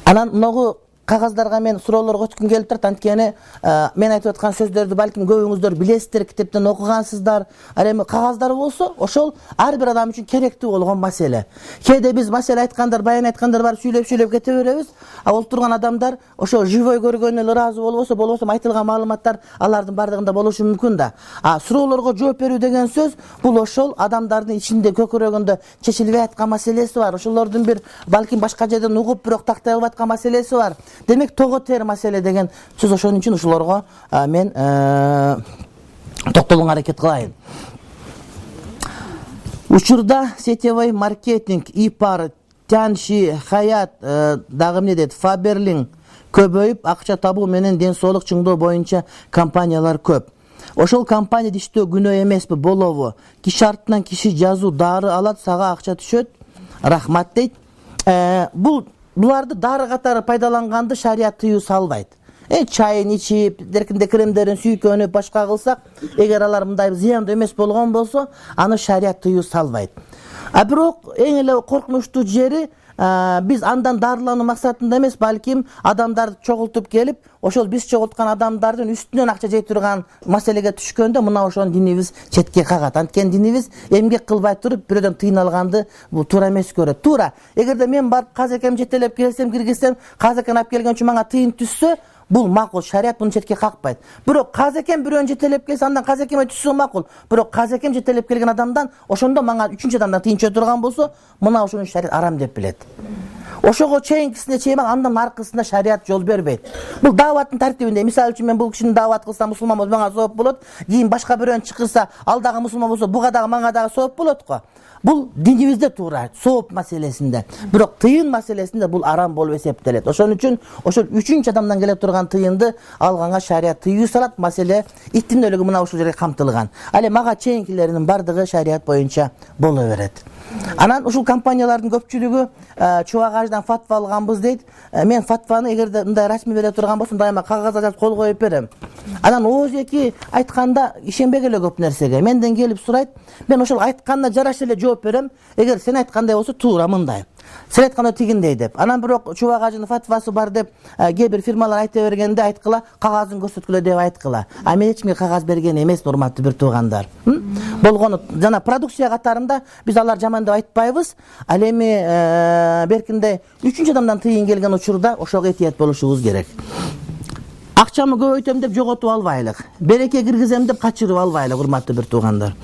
Анан могу кагаздарга мен суроолорго өткүм келип турат. Анткени мен айтып аткан сөздөрдү балким көбүңүздөр билесиздер, китептен окугансыздар. Ал эми кагаздар болсо, ошол ар бир адам үчүн керектүү болгон маселе. Кээде биз маселе айткандар, баян айткандар барып сүйлөп кете беребиз. А ол турган адамдар ошо живой көргөнүнө эле ыраазы болбосо айтылган маалыматтар алардын бардыгында болушу мүмкүн да. А суроолорго жооп берүү деген сөз бул ошол адамдардын ичинде көкүрөгүндө чечилбей аткан маселеси бар. Ошолордун бир балким башка жерден угуп бирок тактай албай аткан маселеси бар. Демек того тер маселе деген сөз, ошон үчүн ушулорго мен токтолууга аракет кылайын. Учурда сетевой маркетинг, ИПАР, Тяньши, Хаят, дагы эмне дейт, Фаберлинг көбөйүп, акча табуу менен ден соолук чыңдоо боюнча компаниялар көп. Ошол компанияда иштөө күнөө эмеспи, болобу? Киши артынан киши жазуу, дары алат, сага акча түшөт. Рахмат дейт. Буларды дары катары пайдаланганды шарият тыюу салбайт. Чайын ичип, деркинде кремдерин сүйкөнүп, башка кылсак, эгер алар мындай зыяндуу эмес болгон болсо, аны шарият тыюу салбайт. А бирок эң эле коркунучтуу жери, биз андан дарылануу максатында эмес, балким адамдарды чогултуп келип, ошол биз чогулткан адамдардын үстүнөн акча жей турган маселеге түшкөндө, мына ошон динибиз четке кагат. Анткени динибиз эмгек кылбай туруп, бирөөдөн тыйын алганды бул туура эмес көрөт. Туура. Эгерде мен барып казекем жетелеп келсем, киргизсем, казекен алып келген үчүн мага тыйын түшсө, бул макул, шарият муну четке какпайт. Бирок казекем бирөөнү жетелеп келсе, андан казекеме түшсө макул. Бирок казекем жетелеп келген адамдан, ошондо мага үчүнчү адамдан тыйын түшө турган болсо, мына ошону шарият арам деп билет. Ошого чейинкисине чеймак, андан аркысында шарият жол бербейт. Бул даваттын тартибинде. Мисалы үчүн мен бул кишини дават кылсам, мусулман болсо мага сооп болот. Кийин башка бирөөнү чакырса, ал дагы мусулман болсо, буга дагы мага дагы сооп болот го. Бул динибизде туура, сооп маселесинде. Бирок тыйын маселесинде бул арам болуп эсептелет. Ошон үчүн ошол үчүнчү адамдан келе турган тыйынды алганга шарият тыюу салат. Маселе иттин өлүгү мына ушул жерге камтылган. Ал эми мага чейинкилеринин бардыгы шарият боюнча боло берет. Анан ушул компаниялардын көпчүлүгү чубак аждан фатва алганбыз дейт. Мен фатваны эгерде мындай расмий бере турган болсом, дайыма кагазга жазып кол коюп берем. Анан ооз-эки айтканда ишенбек эле көп нерсеге. Менден келип сурайт. Мен ошол айтканына жараша эле жооп берем. Эгер сен айткандай болсо туура мындай. Сен айтканда тигиндей деп. Анан бирок чубак ажынын фатвасы бар деп кээ бир фирмалар айта бергенде айткыла, кагазын көрсөткүлө деп айткыла. А мен эч кимге кагаз берген эмес, урматтуу бир туугандар. Болгону жана продукция катарында биз алар жаман деп айтпайбыз. Ал эми беркинде үчүнчү адамдан тыйын келген учурда ошого этият болушубуз керек. Акчамы көбөйтөм деп жоготуп албайлык. Береке киргизем деп качырып албайлык, урматтуу бир туугандар.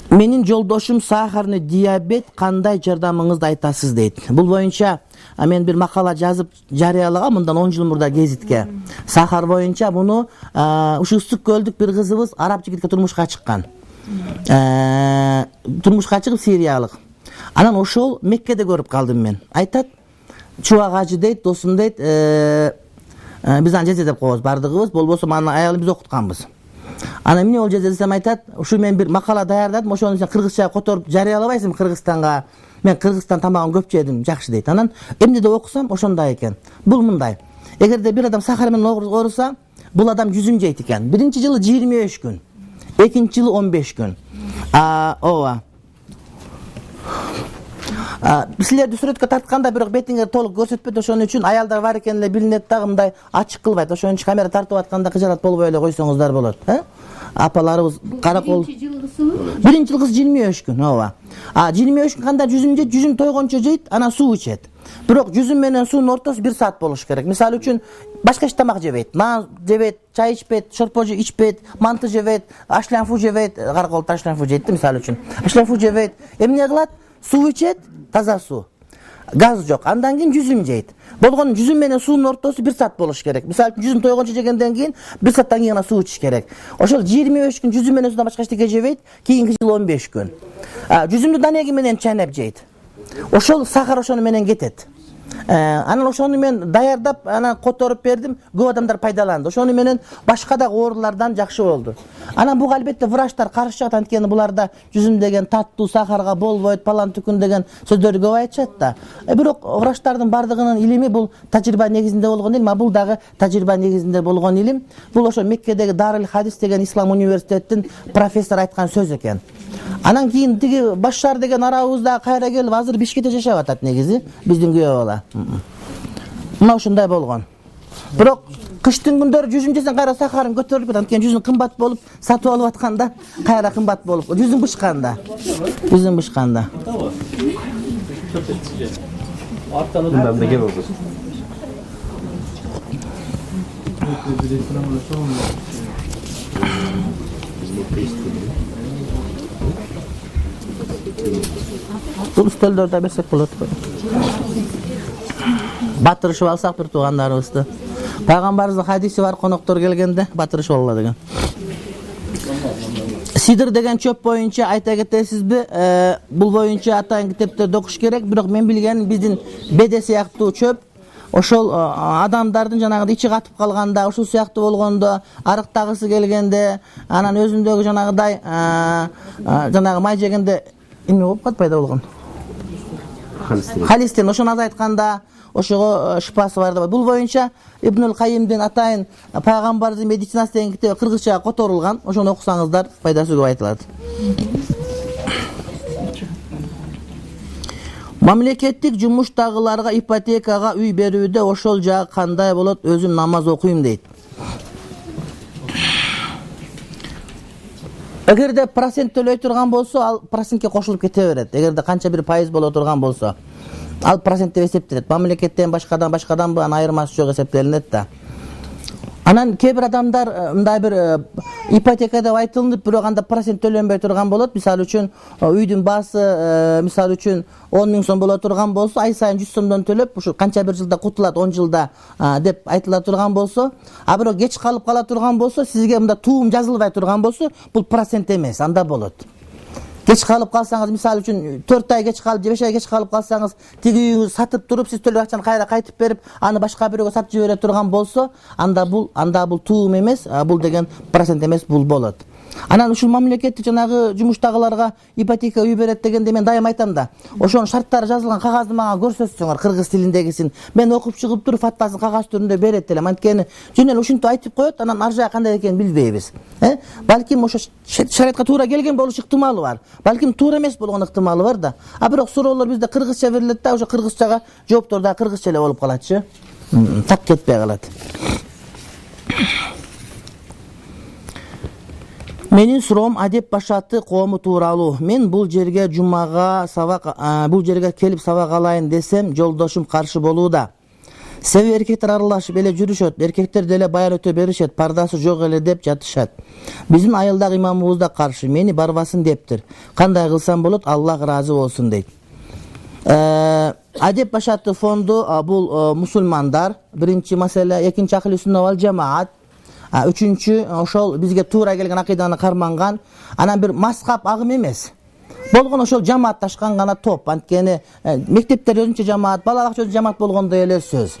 Менин жолдошум сахарный диабет, кандай жардамыңызды айтасыз дейт. Бул боюнча мен бир макала жазып жарыялагам мындан 10 жыл мурда гезитке. Сахар боюнча муну ушу ысык көлдүк бир кызыбыз араб жигитке турмушка чыккан. Турмушка чыгып сириялык. Анан ошол Меккеде көрүп калдым мен. Айтат, чубак ажы дейт, досум дейт, биз аны жезе деп коебуз бардыгыбыз, болбосо анын аялын биз окутканбыз. Ана эмне ол жезе десем айтат, ушу мен бир макала даярдадым, ошону сен кыргызча которуп жарыялабайсың Кыргызстанга. Мен Кыргызстан тамагын көп жедим, жакшы дейт. Анан эмне деп окусам ошондой экен. Бул мындай. Эгерде бир адам сахар менен ооруса, бул адам жүзүн жейт экен. Биринчи жылы 23 күн, экинчи жылы 15 күн. Ооба. Силерди сүрөткө тартканда бирок бетиңер толук көрсөтпөйт, ошон үчүн аялдар бар экен эле билинет да, мындай ачык кылбайт. Ошон үчүн камера тартып атканда кыжалат болбой эле койсоңуздар болот. Апаларыбыз каракол. Биринчи жылгысы 23 күн, ооба. 23 күн кандай жүзүм жейт, жүзүм тойгончо жейт, анан суу ичет. Бирок жүзүм менен суунун ортосу 1 саат болуш керек. Мисалы үчүн башка эч тамак жебейт. Нан жебейт, чай ичпейт, шорпо ичпейт, манты жебейт, ашлянфу жебейт, каракол ашлянфу жейт, мисалы үчүн. Ашлянфу жебейт. Эмне кылат? Суу ичет, таза суу. Газ жок. Андан кийин жүзүм жейт. Болгону жүзүм менен суунун ортосу 1 саат болуш керек. Мисалы үчүн жүзүм тойгончо жегенден кийин 1 сааттан кийин гана суу ичиш керек. Ошол 23 күн жүзүм менен суудан башка эчтеке жебейт, кийинки жылы 15 күн. Жүзүмдү данеги менен чайнап жейт. Ошол сахар ошону менен кетет. Анан ошону мен даярдап, анан которуп бердим, көп адамдар пайдаланды. Ошону менен башка да оорулардан жакшы болду. Анан буга албетте врачтар каршы чыгат, анткени буларда жүзүм деген таттуу, сахарга болбойт, палан түкүн деген сөздөрдү көп айтышат да. Бирок врачтардын бардыгынын илими бул тажрыйба негизинде болгон илим, бул дагы тажрыйба негизинде болгон илим. Бул ошо Меккедеги Дарул Хадис деген ислам университеттин профессору айткан сөз экен. Анан кийин тиги Башар деген арабызда кайра келип, азыр Бишкекте жашап атат негизи, биздин күйөө бала. Мына ушундай болгон. Бирок кыштын күндөрү жүзүм жесең кайра сахарың көтөрүлүп кетет, анткени жүзүң кымбат болуп сатып алып атканда кайра кымбат болуп, жүзүң бышканда. Жүзүң бышканда. Bundan da gel oldu. Бул стөлдөрдө берсек болот. Батырышып алсак бир туугандарыбызды. Пайгамбарыбыздын хадиси бар, коноктор келгенде батырышып алалы деген. Сидир деген чөп боюнча айта кетесизби? Бул боюнча атайын китептерде окуш керек, бирок мен билгеним биздин беде сыяктуу чөп ошол адамдардын жанагы ичи катып калганда, ушул сыяктуу болгондо, арыктагысы келгенде, анан өзүндөгү жанагыдай жанагы май жегенде эме болуп калат, пайда болгон. Халистен ошону азайтканда ошого шифасы бар деп. Бул боюнча Ибнул Кайимдин атайын пайгамбардын медицинасы деген китеби кыргызчага которулган. Ошону окусаңыздар пайдасы көп айтылат. Мамлекеттик жумуштагыларга ипотекага үй берүүдө ошол жагы кандай болот? Өзүм намаз окуйм дейт. Эгерде процент төлөй турган болсо, ал процентке кошулуп кете берет. Эгерде канча бир пайыз боло турган болсо, ал процент деп эсептелет. Мамлекеттен башкадан бу айырмасы жок эсептелинет да. Анан кээ бир адамдар мындай бир ипотека деп айтылып, бирок анда процент төлөнбөй турган болот. Мисалы үчүн үйдүн баасы мисалы үчүн 10 миң сом боло турган болсо, ай сайын 100 сомдон төлөп, ушу канча бир жылда кутулат, 10 жылда деп айтыла турган болсо, а бирок кеч калып кала турган болсо, сизге мында туум жазылбай турган болсо, бул процент эмес, анда болот. Geç kalıp kalsanız, misal üçün 4 ay geç kalıp, 5 ay geç kalıp kalsanız, tigi uyuңuз satıp durup, siz төлөп акчаны кайра кайтып берип, аны башка бирөөгө сатып жибере турган болсо, анда бул туум эмес, бул деген процент эмес, бул болот. Анан ушул мамлекеттик жанагы жумуштагыларга ипотека үй берет дегенде мен дайым айтам да. Ошонун шарттары жазылган кагазды мага көрсөтсөңөр, кыргыз тилиндегисин. Мен окуп чыгып туруп фатвасын кагаз түрүндө берет элем. Анткени жөн эле ушинтип айтып коет, анан ар жагы кандай экенин билбейбиз. Балким ошо шариатка туура келген болуш ыктымалы бар. Балким туура эмес болгон ыктымалы бар да. А бирок суроолор бизде кыргызча берилет да, ошо кыргызчага жооптор да кыргызча эле болуп калатчы. Так кетпей калат. Менин суроом адеп башаты коому тууралуу. Мен бул жерге бул жерге келип сабак алайын десем, жолдошум каршы болууда. Себеби эркектер аралашып эле жүрүшөт, эркектер деле баян өтө беришет, пардасы жок эле деп жатышат. Биздин айылдагы имамыбыз да каршы, мени барбасын дептир. Кандай кылсам болот? Аллах ыраазы болсун дейт. Адеп башаты фонду бул мусулмандар, биринчи маселе, экинчи ахли сүннат вал жамаат, үчүнчү ошол бизге туура келген акыйданы карманган, анан бир маскап агым эмес. Болгон ошол жамаатташкан гана топ. Анткени мектептер өзүнчө жамаат, бала бакча өзүнчө жамаат болгондой эле сөз.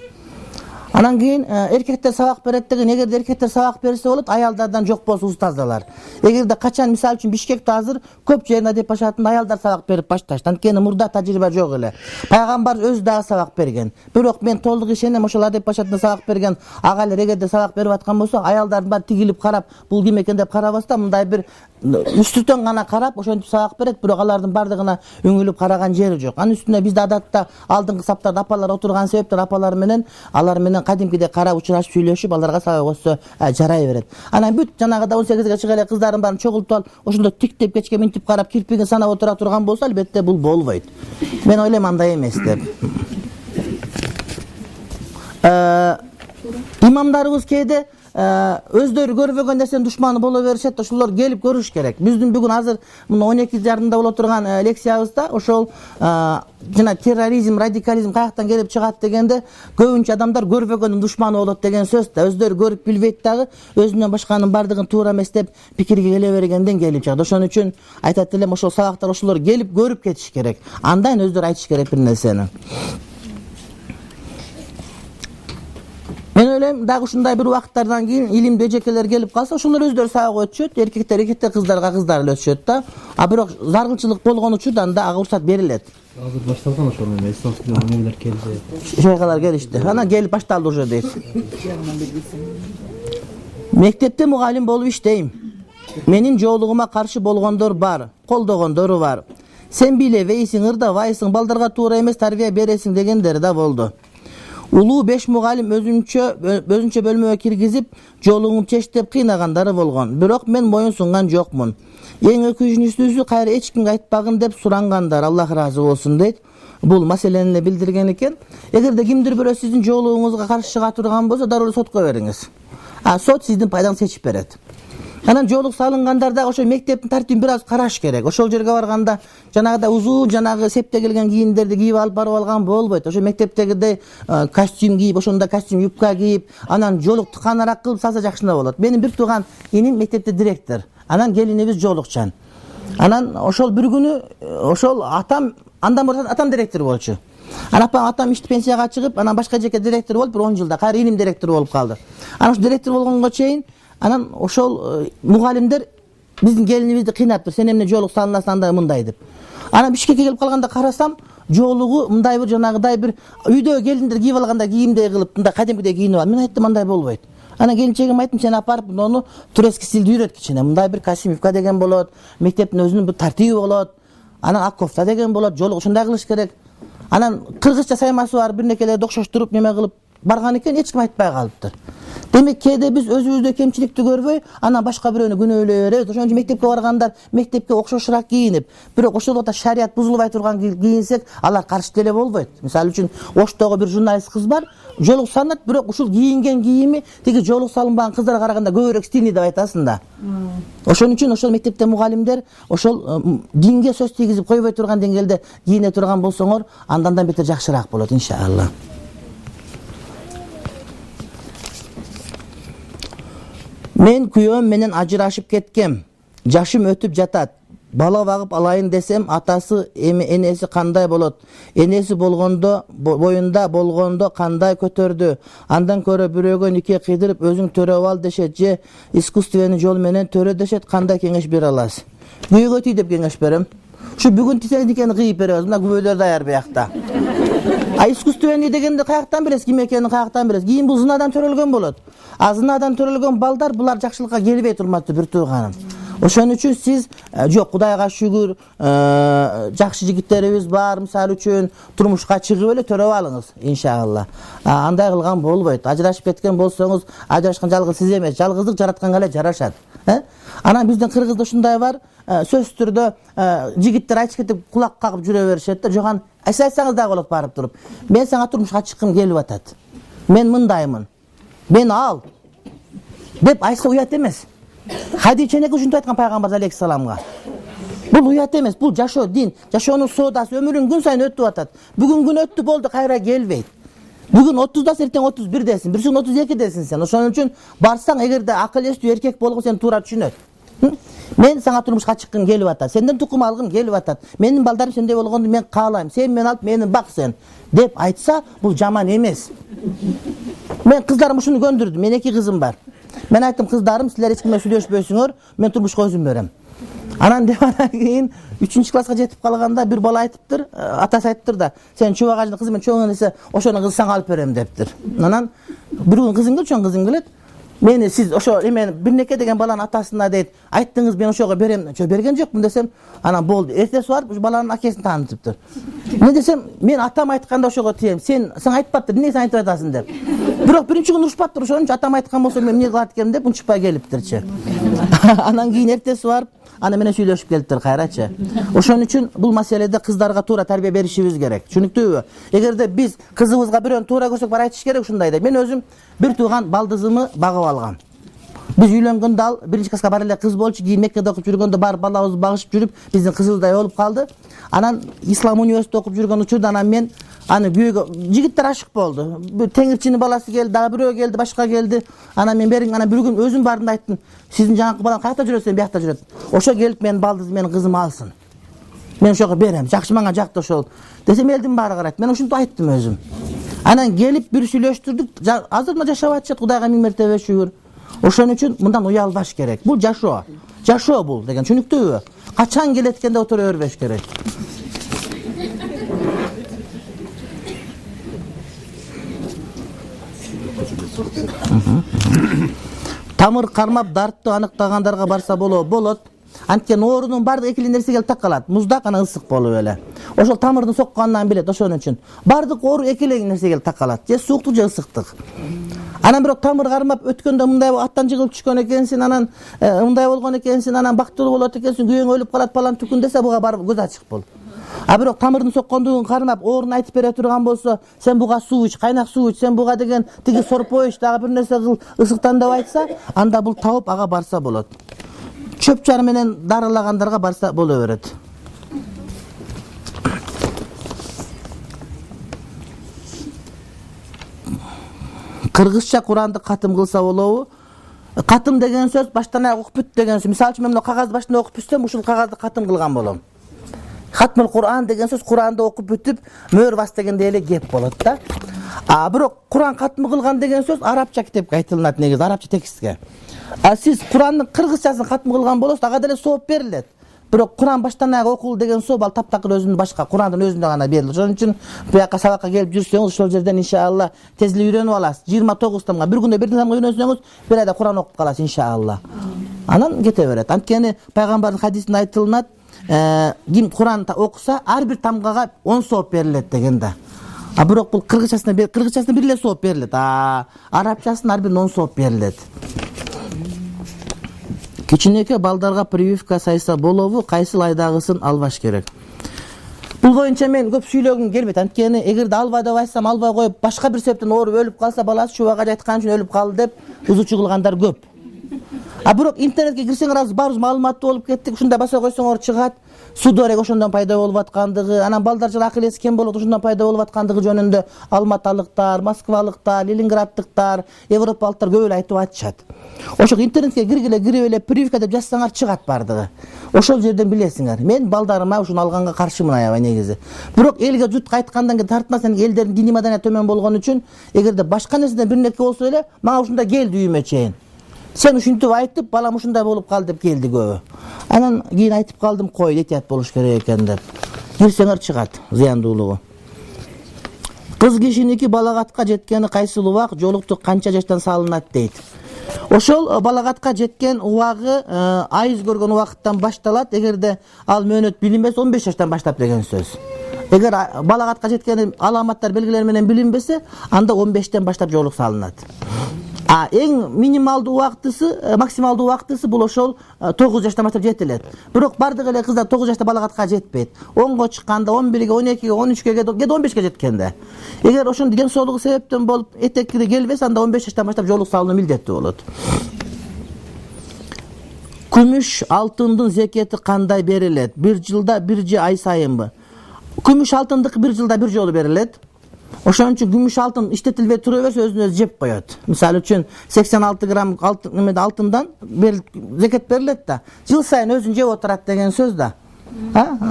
Анан кийин эркектер сабак берет деген, эгерде эркектер сабак берсе болот, аялдардан жок болсо устаздалар. Эгерде качан мисалы үчүн Бишкекте азыр көп жерин адеп башатында аялдар сабак берип башташты. Анткени мурда тажрыйба жок эле. Пайгамбар өзү дагы сабак берген. Бирок мен толук ишенем, ошол адеп башатында сабак берген агалар эгерде сабак берип аткан болсо, аялдардын баары тигилип карап, бул ким экен деп карабастан, мындай бир үстүтөн гана карап, ошентип сабак берет, бирок алардын бардыгына үңүлүп караган жери жок. Анын үстүнө бизде адатта алдыңкы саптарда апалар отурган себептен апалар менен алар менен кадимкидей карап учурашып сүйлөшүп, аларга сабак өтсө жарай берет. Анан бүт жанагыда 18ге чыга эле кыздардын баарын чогултуп алып, ошондо тиктеп кечке минтип карап, кирпигин санап отура турган болсо, албетте бул болбойт. Мен ойлойм андай эмес деп. Имамдарыбыз кээде өздөрү көрбөгөн нерсенин душманы боло беришет, ошолор келип көрүш керек. Биздин бүгүн азыр мына 12 жарымда боло турган лекциябызда ошол жана терроризм, радикализм каяктан келип чыгат дегенде, көбүнчө адамдар көрбөгөндүн душманы болот деген сөз да. Өздөрү көрүп билбейт дагы, өзүнөн башканын бардыгын туура эмес деп пикирге келе бергенден келип чыгат. Ошон үчүн айтат элем, ошол сабактар ошолор келип көрүп кетиш керек. Андан өздөрү айтыш керек бир нерсени. Men öyleyim, dagı uşunday bir wagtlardan keyin ilimde ejekeler gelip kalsa, uşular özleri sağa ötüşöt, erkekler kızlarga kızlar ötüşöt da. A birok zargınçılık bolgon uçurdan da aga ruhsat berilet. Hazır baştalgan ошол эме эстансиялар немелер келди. Şeyhalar gelişti. Ana gelip baştaldı uşu deyip. Mektepte mugallim bolup işteyim. Menin joğuluğuma karşı bolgondor bar, koldogondoru var. Sen bile veysin ırda vaysın, baldarga tuğra emes tarbiye beresin degenderi da boldu. Ulu 5 mugallim özünçe bölmöge kirgizip, joğuluğum çeştep kıynagandары bolgon. Birok men moyun sungan jokmun. Eң өкүнчтүүсү кайра эч кимге айтпагын деп сурангандар, Allah разы болсун дейт. Бул маселени билдирген экен. Эгерде кимдир бирөө сиздин жоолугуңузга каршы чыга турган болсо, дароо сотко бериңиз. Сот сиздин пайдаңызды чечип берет. Анан жоолук салынгандарда ошо мектептин тартибин бир аз караш керек. Ошол жерге барганда жанагыда узун жанагы септе келген кийимдерди кийип алып барып алган болбойт. Ошо мектептегидей костюм кийип, ошондо костюм юбка кийип, анан жоолук тыканараак кылып салса жакшында болот. Менин бир тууган эним мектепте директор. Анан келинибиз жоолукчан. Анан ошол бир күнү ошол атам андан бери атам директор болчу. Атам ишти пенсияга чыгып, анан башка жерге директор болуп, 10 жылда кайра эним директор болуп калды. Анан ошо директор болгонго чейин анан ошол мугалимдер биздин келинибизди кыйнаптыр. Сен эмне жоолук салынасың андай мындай деп. Анан Бишкекке келип калганда карасам, жоолугу мындай бир жанагыдай бир үйдө келиндер кийип алганда кийимдей кылып, мындай кадимкидей кийинип алып. Мен айттым андай болбойт. Ана келинчегиме айттым, сен апарып муну турецкий стилди үйрөт кичине. Мындай бир костюмка деген болот, мектептин өзүнүн бир тартиби болот. Анан ак кофта деген болот, жоолук ушундай кылыш керек. Анан кыргызча саймасы бар бир некелерди окшоштуруп неме кылып барган экен, эч ким айтпай калыптыр. Демек кээде биз өзүбүздө кемчиликти көрбөй, анан башка бирөөнү күнөөлөй беребиз. Ошон үчүн мектепке баргандар мектепке окшошураак кийинип, бирок ошол убакта шарият бузулбай турган кийинсек, алар каршы деле болбойт. Мисалы үчүн Оштогу бир журналист кыз бар, жоолук салынат, бирок ушул кийинген кийими тиги жоолук салынбаган кыздарга караганда көбүрөөк стильный деп айтасың да. Ошон үчүн ошол мектепте мугалимдер ошол динге сөз тийгизип койбой турган деңгээлде кийине турган болсоңор, андан да бетер жакшыраак болот иншалла. Мен күйөөм менен ажырашып кеткем. Жашым өтүп жатат. Бала багып алайын десем, атасы энеси кандай болот? Энеси болгондо, боюнда болгондо кандай көтөрдү? Андан көрө бирөөгө нике кыйдырып өзүң төрөп ал дешет же искусственный жол менен төрө дешет, кандай кеңеш бере аласыз? Күйөөгө тий деп кеңеш берем. Ушу бүгүн тисеңиз никени кыйып беребиз. Мына күбөлөр даяр биякта. Искусственный дегенде каяктан билесиз, ким экенин каяктан билесиз? Кийин бул зынадан төрөлгөн болот. Зынадан төрөлгөн балдар булар жакшылыкка келбей турматтыр бир тууганым. Ошон үчүн сиз жок, Кудайга шүгүр, жакшы жигиттерибиз бар, мисалы үчүн турмушка чыгып эле төрөп алыңыз, иншалла. Андай кылган болбойт. Ажырашып кеткен болсоңуз, ажырашкан жалгыз сиз эмес, жалгыздык жаратканга эле жарашат. Анан биздин кыргызда ушундай бар, сөз түрдө жигиттер айтып кетип кулак кагып жүрө беришет да, жоган айтсаңыз да болот барып туруп. Мен сага турмушка чыккым келип атат. Мен мындаймын. Мен ал деп айтса уят эмес. Хадиченеке ушинтип айткан пайгамбар алейхиссаламга. Бул уят эмес, бул жашоо дин, жашоонун соодасы, өмүрүң күн сайын өтүп атат. Бүгүн күн өттү болду, кайра келбейт. Бүгүн 30дасың, эртең 31десиң, бир күн 32десиң сен. Ошон үчүн барсаң, эгерде акыл эстүү эркек болгон сен туура түшүнөт. Мен сага турмушка чыккым келип атат. Сенден тукум алгым келип атат. Менин балдарым сендей болгонду мен каалайм. Сен мени алып, мени бак сен деп айтса, бул жаман эмес. Мен кыздарым ушуну көндүрдүм. Мен 2 кызым бар. Мен айттым, кыздарым, силер эч кимге сүйлөшпөйсүңөр, мен турмушка өзүм берем. Анан деп анан кийин 3-класска жетип калганда бир бала айтыптыр, атасы айтыптыр да, сен чубагаждын кызы мен чоң энесе ошонун кызын сага алып берем дептир. Анан бир күн кызым келет, чоң кызым келет. Мени сиз ошо эмен Бирнеке деген баланын атасына дейт, айттыңыз мен ошого берем. Жок, берген жокмун десем, анан болду. Эртеси барып ушу баланын акесин таанытыптыр. Мен десем, мен атам айтканда ошого тием. Сен айтпаптыр, эмне сен айтып атасың деп. Бирок биринчи күн урушпаптыр, ошон үчүн атам айткан болсо мен эмне кылат экенмин деп унчукпай келиптирчи. Анан кийин эртеси барып аны менен сүйлөшүп келиптир кайрачы. Ошон үчүн бул маселеде кыздарга туура тарбия беришибиз керек. Түшүнүктүүбү? Эгерде биз кызыбызга бирөөнү туура көрсөк, бар айтыш керек ушундай деп. Мен өзүм бир тууган балдызымы багып алгам. Биз үйлөнгөндө ал 1-класска бар эле кыз болчу, кийин Меккеде окуп жүргөндө бар балабызды багышып жүрүп, биздин кызыбыздай болуп калды. Анан Ислам университетте окуп жүргөн учурда анан мен аны күйөөгө жигиттер ашык болду. Теңирчинин баласы келди, дагы бирөө келди, башка келди. Анан мен бериң, анан бир күн өзүм бардым да айттым, сиздин жаңакы балаң каякта жүрөт, сен биякта жүрөт. Ошо келип мен балдыз, менин кызым алсын. Мен ошого берем, жакшы мага жакты ошол. Десем элдин баары карайт. Мен ушинтип айттым өзүм. Анан келип бир сүйлөштүрдүк. Азыр мына жашап атышат, Кудайга миң мертебе шүгүр. Ошон үчүн мындан уялбаш керек. Бул жашоо. Жашоо бул деген түшүнүктүүбү? Качан келеткенде отура бербеш керек. Тамыр кармап дартты аныктагандарга барса болот. Анткени оорунун бардык экили нерсеге такалат. Муздак анан ысык болуп эле. Ошол тамырдын сокканынан билет, ошон үчүн. Бардык оору экили нерсеге такалат. Же сууктук же ысыктык. Анан бирок тамыр кармап өткөндө мындай аттан жыгылып түшкөн экенсин, анан мындай болгон экенсин, анан бактылуу болот экенсин, күйөөң өлүп калат балам түкүн десе буга барып көз ачык бол. А бирок тамырдын соккондугун кармап оорун айтып бере турган болсо, сен буга суу ич, кайнак суу ич, сен буга деген тиги сорпо ич, дагы бир нерсе кыл, ысыктан деп айтса, анда бул табып ага барса болот. Чөп чар менен дарылагандарга барса боло берет. Кыргызча Куранды катым кылса болобу? Катым деген сөз баштан аяк окуп бүт деген сөз. Мисалы үчүн мен кагазды баштан окуп бүтсөм, ушул кагазды катым кылган болом. Хатмул Куран деген сөз Куранды окуп бүтүп, мөр бас дегенде эле кеп болот да. А бирок Куран катым кылган деген сөз арабча китепке айтылат негизи, арабча текстке. А сиз Курандын кыргызчасын катым кылган болосуз, ага деле сооп берилет. Бирок Куран баштан аяк окулду деген сооп ал таптакыр өзүнүн башка, Курандын өзүндө гана берилет. Ошон үчүн буяка сабакка келип жүрсөңүз, ошол жерден иншалла тез эле үйрөнүп аласыз. 29 тамга бир күндө бир тамга үйрөнсөңүз, бир айда Куран окуп каласыз иншалла. Анан кете берет. Анткени пайгамбардын хадисинде айтылат, ким Куран окуса, ар бир тамгага 10 сооп берилет деген да. А бирок бул кыргызчасына бир эле сооп берилет. Арабчасына ар бир 10 сооп берилет. Кичинекей балдарга прививка сайса болобу, кайсыл айдагысын албаш керек? Бул боюнча мен көп сүйлөгүм келбейт. Анткени эгерде алба деп айтсам, албай коюп, башка бир себептен ооруп өлүп калса, баласы чубага айткан үчүн өлүп калды деп ызы чыгылгандар көп. А бирок интернетке кирсеңер азыр баарыбыз маалыматтуу болуп кеттик. Ушундай баса койсоңор чыгат. Судорог ошондон пайда болуп аткандыгы, анан балдар жыл акыл эси кем болот, ошондон пайда болуп аткандыгы жөнүндө алматалыктар, москвалыктар, ленинградтыктар, европалыктар көп эле айтып атышат. Ошол интернетке кирип эле прививка деп жазсаңар чыгат бардыгы. Ошол жерден билесиңер. Мен балдарыма ушуну алганга каршымын аябай негизи. Бирок элге жут кайткандан кийин тартмаса, элдердин диний маданият төмөн болгон үчүн, эгерде башка нерседен бир нерсе болсо эле, мага ушундай келди үйүмө чейин. Сен ушинтип айтып, балам ушундай болуп калды деп келди көбү. Анан кийин айтып калдым, кой, этият болуш керек экен деп. Кирсеңер чыгат зыяндуулугу. Кыз кишиники балагатка жеткени кайсыл убак, жоолуктук канча жаштан салынат дейт. Ошол балагатка жеткен убагы айыз көргөн убакыттан башталат. Эгерде ал мөөнөт билинбесе 15 жаштан баштап деген сөз. Эгер балагатка жеткени аламаттар белгилер менен билинбесе, анда 15тен баштап жоолук салынат. А эң минималдуу убактысы, максималдуу убактысы бул ошол 9 жаштан баштап жетилет. Бирок бардык эле кыздар 9 жашта балагатка жетпейт. 10го чыкканда, 11ге, 12ге, 13ге, кээде 15ге жеткенде. Эгер ошондо ден соолугу себептен болуп этеккири келбесе, анда 15 жаштан баштап жоолук салынуу милдеттүү болот. Күмүш алтындын зекети кандай берилет? Bir жылда бир же ай сайынбы? Күмүш алтындыкы бир жылда бир жолу берилет. Ошон үчүн күмүш алтын иштетилбей тура берсе өзүн өзү жеп коет. Мисалы үчүн 86 грамм алтындан зекет берилет да, жыл сайын өзүн жеп отурат деген сөз да.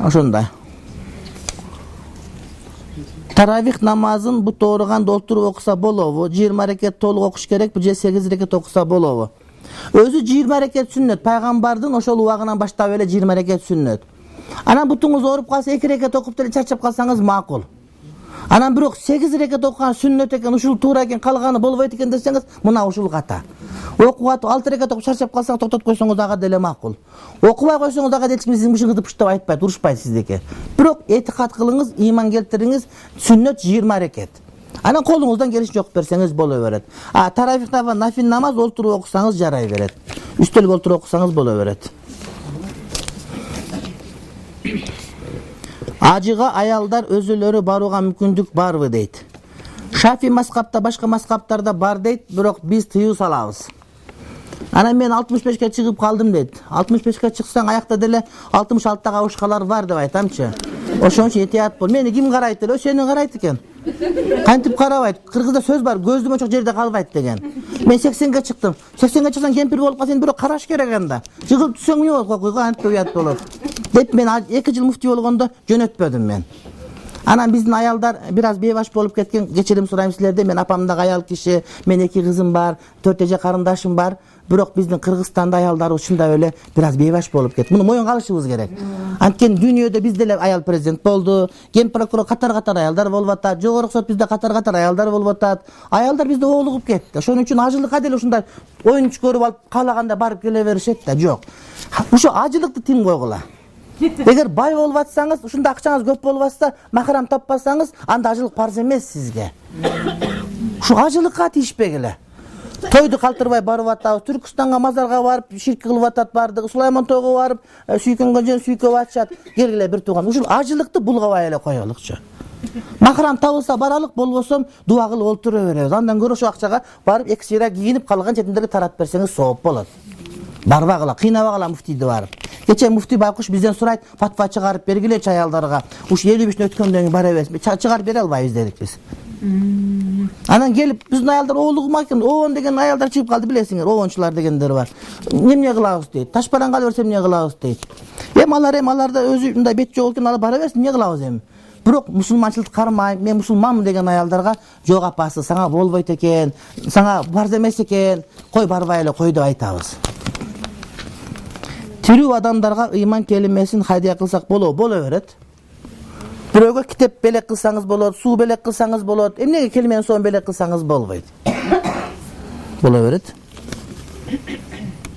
Ошондой. Таравих намазын бут ооруганда отуруп окуса болобу? 20 рекет толук окуш керекпи же 8 рекет окуса болобу? Өзү 20 рекет сүннөт. Пайгамбардын ошол убагынан баштап эле 20 рекет сүннөт. Анан бутуңуз ооруп калса 2 рекет окуп деле чарчап калсаңыз макул. Анан бирок 8 рекет окуган сүннөт экен, ушул туура экен, калганы болбойт экен десеңиз, мына ушул ката. Окуп 6 рекет окуп чарчап калсаңыз токтотуп койсоңуз ага деле макул. Окубай койсоңуз ага эч ким сиздин бышыңызды пуштап айтпайт, урушпайт сиздики. Бирок этикат кылыңыз, ыйман келтириңиз, сүннөт 20 рекет. Анан колуңуздан келишинче окуп берсеңиз боло берет. Таравих нафил намаз олтуруп окусаңыз жарай берет. Үстөлгө олтуруп окусаңыз боло берет. Ажыга аялдар өзүлөрү барууга мүмкүндүк барбы дейт. Шафи мазхабта, башка мазхабтарда бар дейт, бирок биз тыюу салабыз. Анан мен 65ке чыгып калдым дейт. 65ке чыксаң аякта деле 66тага абышкалар бар деп айтамчы. Ошон үчүн этият бол. Мени ким карайт эле? Сени карайт экен. Кантип карабайт? Кыргызда сөз бар, көздү мынча жерде калбайт деген. Мен 80ге чыктым. 80ге чыксаң кемпир болуп калсаң бирок караш керек анда. Жыгылып түшсөң эмне болот? Койго антип уят болот. Деп мен 2 жыл муфти болгондо жөнөтпөдүм мен. Anam bizdin ayalдар biraz beybaş bolup ketken, geçirim surayım sizlerde, men apamda ayal kişi, men 2 kızım var, 4 ece karındaşım var. Biroq bizdin Kırgızstanda ayalдар uşunda öyle biraz beybaş bolup ketти. Bunu moyun alışыбыз керек. Анткени дүйнөдө bizde эле ayal prezident болду, ген прокурор катар ayalдар болуп атат, жогорку сот bizde катар ayalдар болуп атат. Ayalдар bizde оолугуп кетти. Ошон үчүн ажылыкка деле ушундай оюнчу көрүп алып каалаганда барып келе беришет да, жок. Ушу ажылыкты тим койгула. Эгер бай болуп атсаңыз, ушунда акчаңыз көп болуп атса, махрам таппасаңыз, анда ажылык парз эмес сизге. Ушу ажылыкка тийишпегиле. Тойду калтырбай барып атабыз, Түркүстанга мазарга барып ширк кылып атат бардыгы, Сулайман тойго барып сүйкөнгө жөн сүйкөп атышат. Келгиле бир тууган. Ушул ажылыкты булгабай эле коелукчу. Махрам табылса баралык, болбосом дуа кылып олтура беребиз. Андан көрө ошо акчага барып 2 сыйра кийинип калган жетимдерге таратып берсеңиз сооп болот. Барбагыла, кыйнабагыла муфтийди барып. Кече муфтий Байкуш бизден сурайт, фатва чыгарып бергилечи аялдарга. Уш 55 өткөндөн кийин бара бересиз. Чыгарып бере албайбыз дедик биз. Анан келип биздин аялдар оолугума экен, оон деген аялдар чыгып калды билесиңер, оончулар дегендер бар. Эмне кылабыз дейт. Ташбаранга берсем эмне кылабыз дейт. Аларда өзү мындай бет жок экен, алып бара берсин, эмне кылабыз эми. Бирок мусулманчылыкты кармайм, мен мусулманмын деген аялдарга жок апасы, сага болбойт экен, сага парз эмес экен, кой барбай эле кой деп айтабыз. Тирүү адамдарга ыйман келимесин хайдия кылсак боло берет. Бирөөгө китеп белек кылсаңыз болот, суу белек кылсаңыз болот. Эмнеге келменин соон белек кылсаңыз болбойт? Боло берет.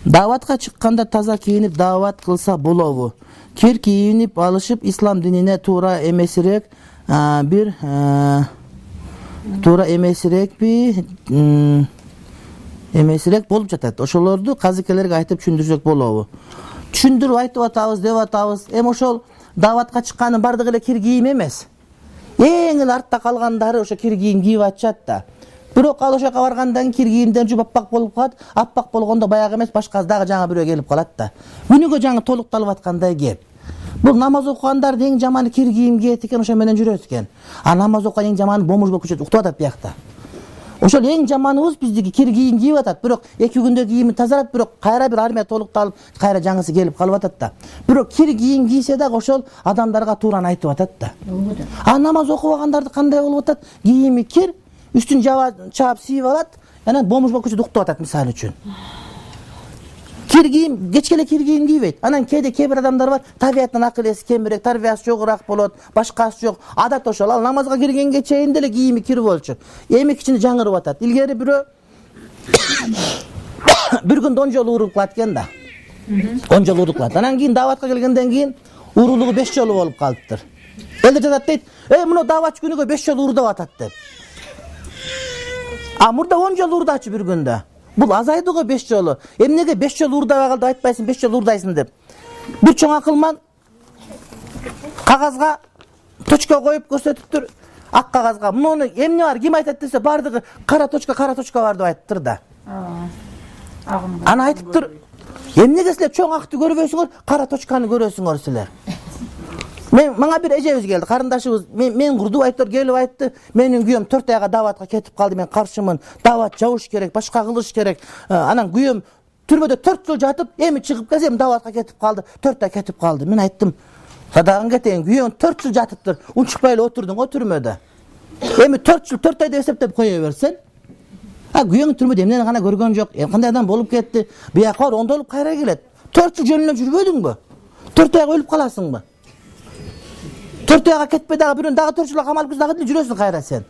Даватка чыкканда таза кийинип дават кылса болобу? Кир кийинип алышып ислам динине туура эмесирээк болуп жатат. Ошолорду казыкелерге айтып түшүндүрсөк болобу? Түшүндүрүп айтып атабыз, деп атабыз. Ошол даватка чыкканын бардыгы эле кир кийим эмес. Эң эле артта калгандары ошо кир кийим кийип атышат да. Бирок ал ошока баргандан кир кийимден жуп аппак болуп калат. Аппак болгондо баягы эмес, башка дагы жаңы бирөө келип калат да. Күнүгө жаңы толукталып аткандай кеп. Бул намаз окугандарды эң жаманы кир кийим кийет экен, ошо менен жүрөт экен. А намаз окуган эң жаманы бомуж болуп кетет, уктап атат биякта. Ошол эң жаманыбыз биздики кир кийим кийип атат. Бирок 2 күндө кийими тазарат, бирок кайра бир армия толукталып, кайра жаңысы келип калып атат да. Бирок кир кийим кийсе дагы ошол адамдарга туураны айтып атат да. А намаз окубагандарды кандай болуп атат? Кийими кир, үстүн чаап сийип алат, анан бомуж болуп кетип уктап атат мисалы үчүн. Кир кийим, кечке кир кийим кийбейт. Анан кээ бир адамдар бар, табиятынан акыл эси кемирээк, тарбиясы жогураак болот, башкасы жок. Адат ошол. Ал намазга киргенге чейин деле кийими кир болчу. Эми кичине жаңырып атат. Илгери бирөө бир күндө 10 жолу уруп калат экен да. 10 жолу уруп калат. Анан кийин даватка келгенден кийин урулугу 5 жолу болуп калыптыр. Элде жатат дейт, мына даватчы күнүгө 5 жолу урдап атат деп. А мурда 10 жолу урдачы бир күндө. Бул азайды го 5 жолу. Эмнеге 5 жолу урдабай калды айтпайсың, 5 жолу урдайсың деп. Бир чоң акылман кагазга точка коюп көрсөтүптүр. Ак кагазга. Муну эмне бар, ким айтат десе, бардыгы кара точка бар деп айтыптыр да. Аны айтыптыр. Эмнеге силер чоң акты көрбөйсүңөр, кара точканы көрөсүңөр силер. Мага бир эжебиз келди, карындашыбыз. Мен курдуп айтыр, келип айтты. Менин күйөөм 4 айга даватка кетип калды, мен каршымын. Дават жабыш керек, башка кылыш керек. Анан күйөөм түрмөдө 4 жыл жатып, эми чыгып келсем даватка кетип калды, 4 ай кетип калды. Мен айттым, садагың кетейин, күйөөң 4 жыл жатыптыр, унчукпай эле отурдуң го түрмөдө. Эми 4 жыл 4 ай деп эсептеп кое берсен. Күйөөң түрмөдө эмнени гана көргөн жок, кандай адам болуп кетти. Бияка бар, ондолуп кайра келет. 4 жыл жөнүнө жүрбөдүңбү? 4 айга өлүп каласыңбы? 4 айга кетпей дагы бирөөнү дагы 4 жылга камалып дагы деле жүрөсүң кайра сен.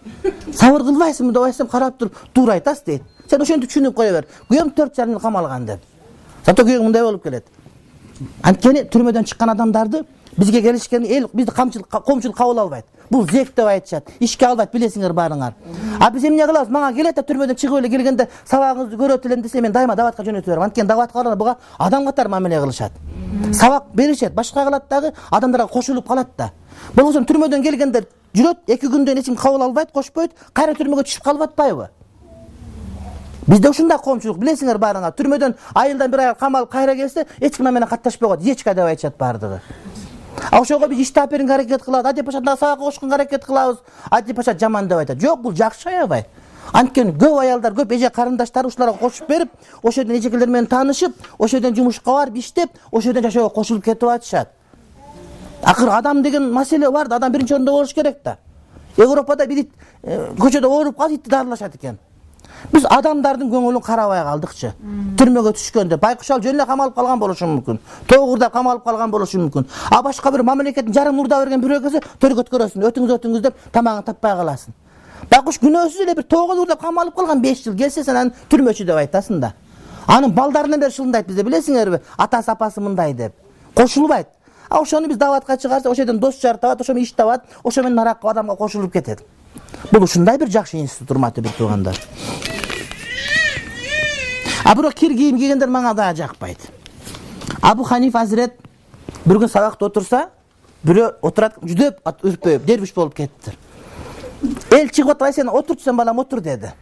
Сабыр кылбайсыңбы деп айтсам, карап туруп туура айтасыз дейт. Сен ошентип түшүнүп кое бер. Күйөөм 4 жыл камалган деп. Зато күйөөң мындай болуп келет. Анткени түрмөдөн чыккан адамдарды бизге келишкен эл бизди коомчулук кабыл албайт. Бул зек деп айтышат. Ишке албайт, билесиңер баарыңар. А биз эмне кылабыз? Мага келет да түрмөдөн чыгып эле келгенде сабагыңызды көрөт элем десе, мен дайыма даватка жөнөтө берем. Анткени даватка барганда буга адам катары мамиле кылышат. Сабак беришет, башка кылат дагы адамдарга кошулуп калат да. Болбосо түрмөдөн келгендер жүрөт, 2 күндөн эч ким кабыл албайт, кошпойт, кайра түрмөгө түшүп калып атпайбы? Бизде ушундай коомчулук, билесиңер баарыңар. Түрмөдөн айылдан бир ай камалып кайра келсе, эч ким менен катташпай коет, ечка деп айтышат бардыгы. Ошого биз ишти берүүгө аракет кылабыз, Ади Пашада сабакка кошконго аракет кылабыз. Ади Паша жаман деп айтат. Жок, бул жакшы аябай. Анткени көп аялдар, көп эже карындаштары ушуларга кошуп берип, ошол жерден эжекелер менен таанышып, ошол жерден жумушка барып иштеп, ошол жерден жашоого кошулуп кетип атышат. Akır adam деген mesele var da adam birinci orunda oluş gerek da. Avrupa'da bir köçede orup kaldı itti darlaşat eken. Biz adamdardın көңүлүн карабай калдыкчы. Түрмөгө түшкөндө байкушал жөн эле камалып калган болушу мүмкүн. Тоогурда камалып калган болушу мүмкүн. А башка бир мамлекеттин жарым урда берген бирөө келсе төргөт көрөсүн, өтүңүз деп тамагын таппай каласың. Байкуш күнөөсүз эле бир тоогуз урда камалып калган 5 жыл келсе сен аны түрмөчү деп айтасың да. Анын балдарынан бери шылындайт бизде, билесиңерби? Атасы апасы мындай деп. Кошулбайт. А ошону биз даватка чыгарса, ошо жерден дос жар табат, ошо иш табат, ошо менен наракка адамга кошулуп кетет. Бул ушундай бир жакшы институт, урматтуу бир туугандар. А бирок кир кийим кийгендер мага да жакпайт. Абу Ханиф Азирет бир күн сабакта отурса, бирөө отурат, жүдөп үрпөйүп, дербиш болуп кетти. Эл чыгып атпай, сен отурчусаң балам отур деди.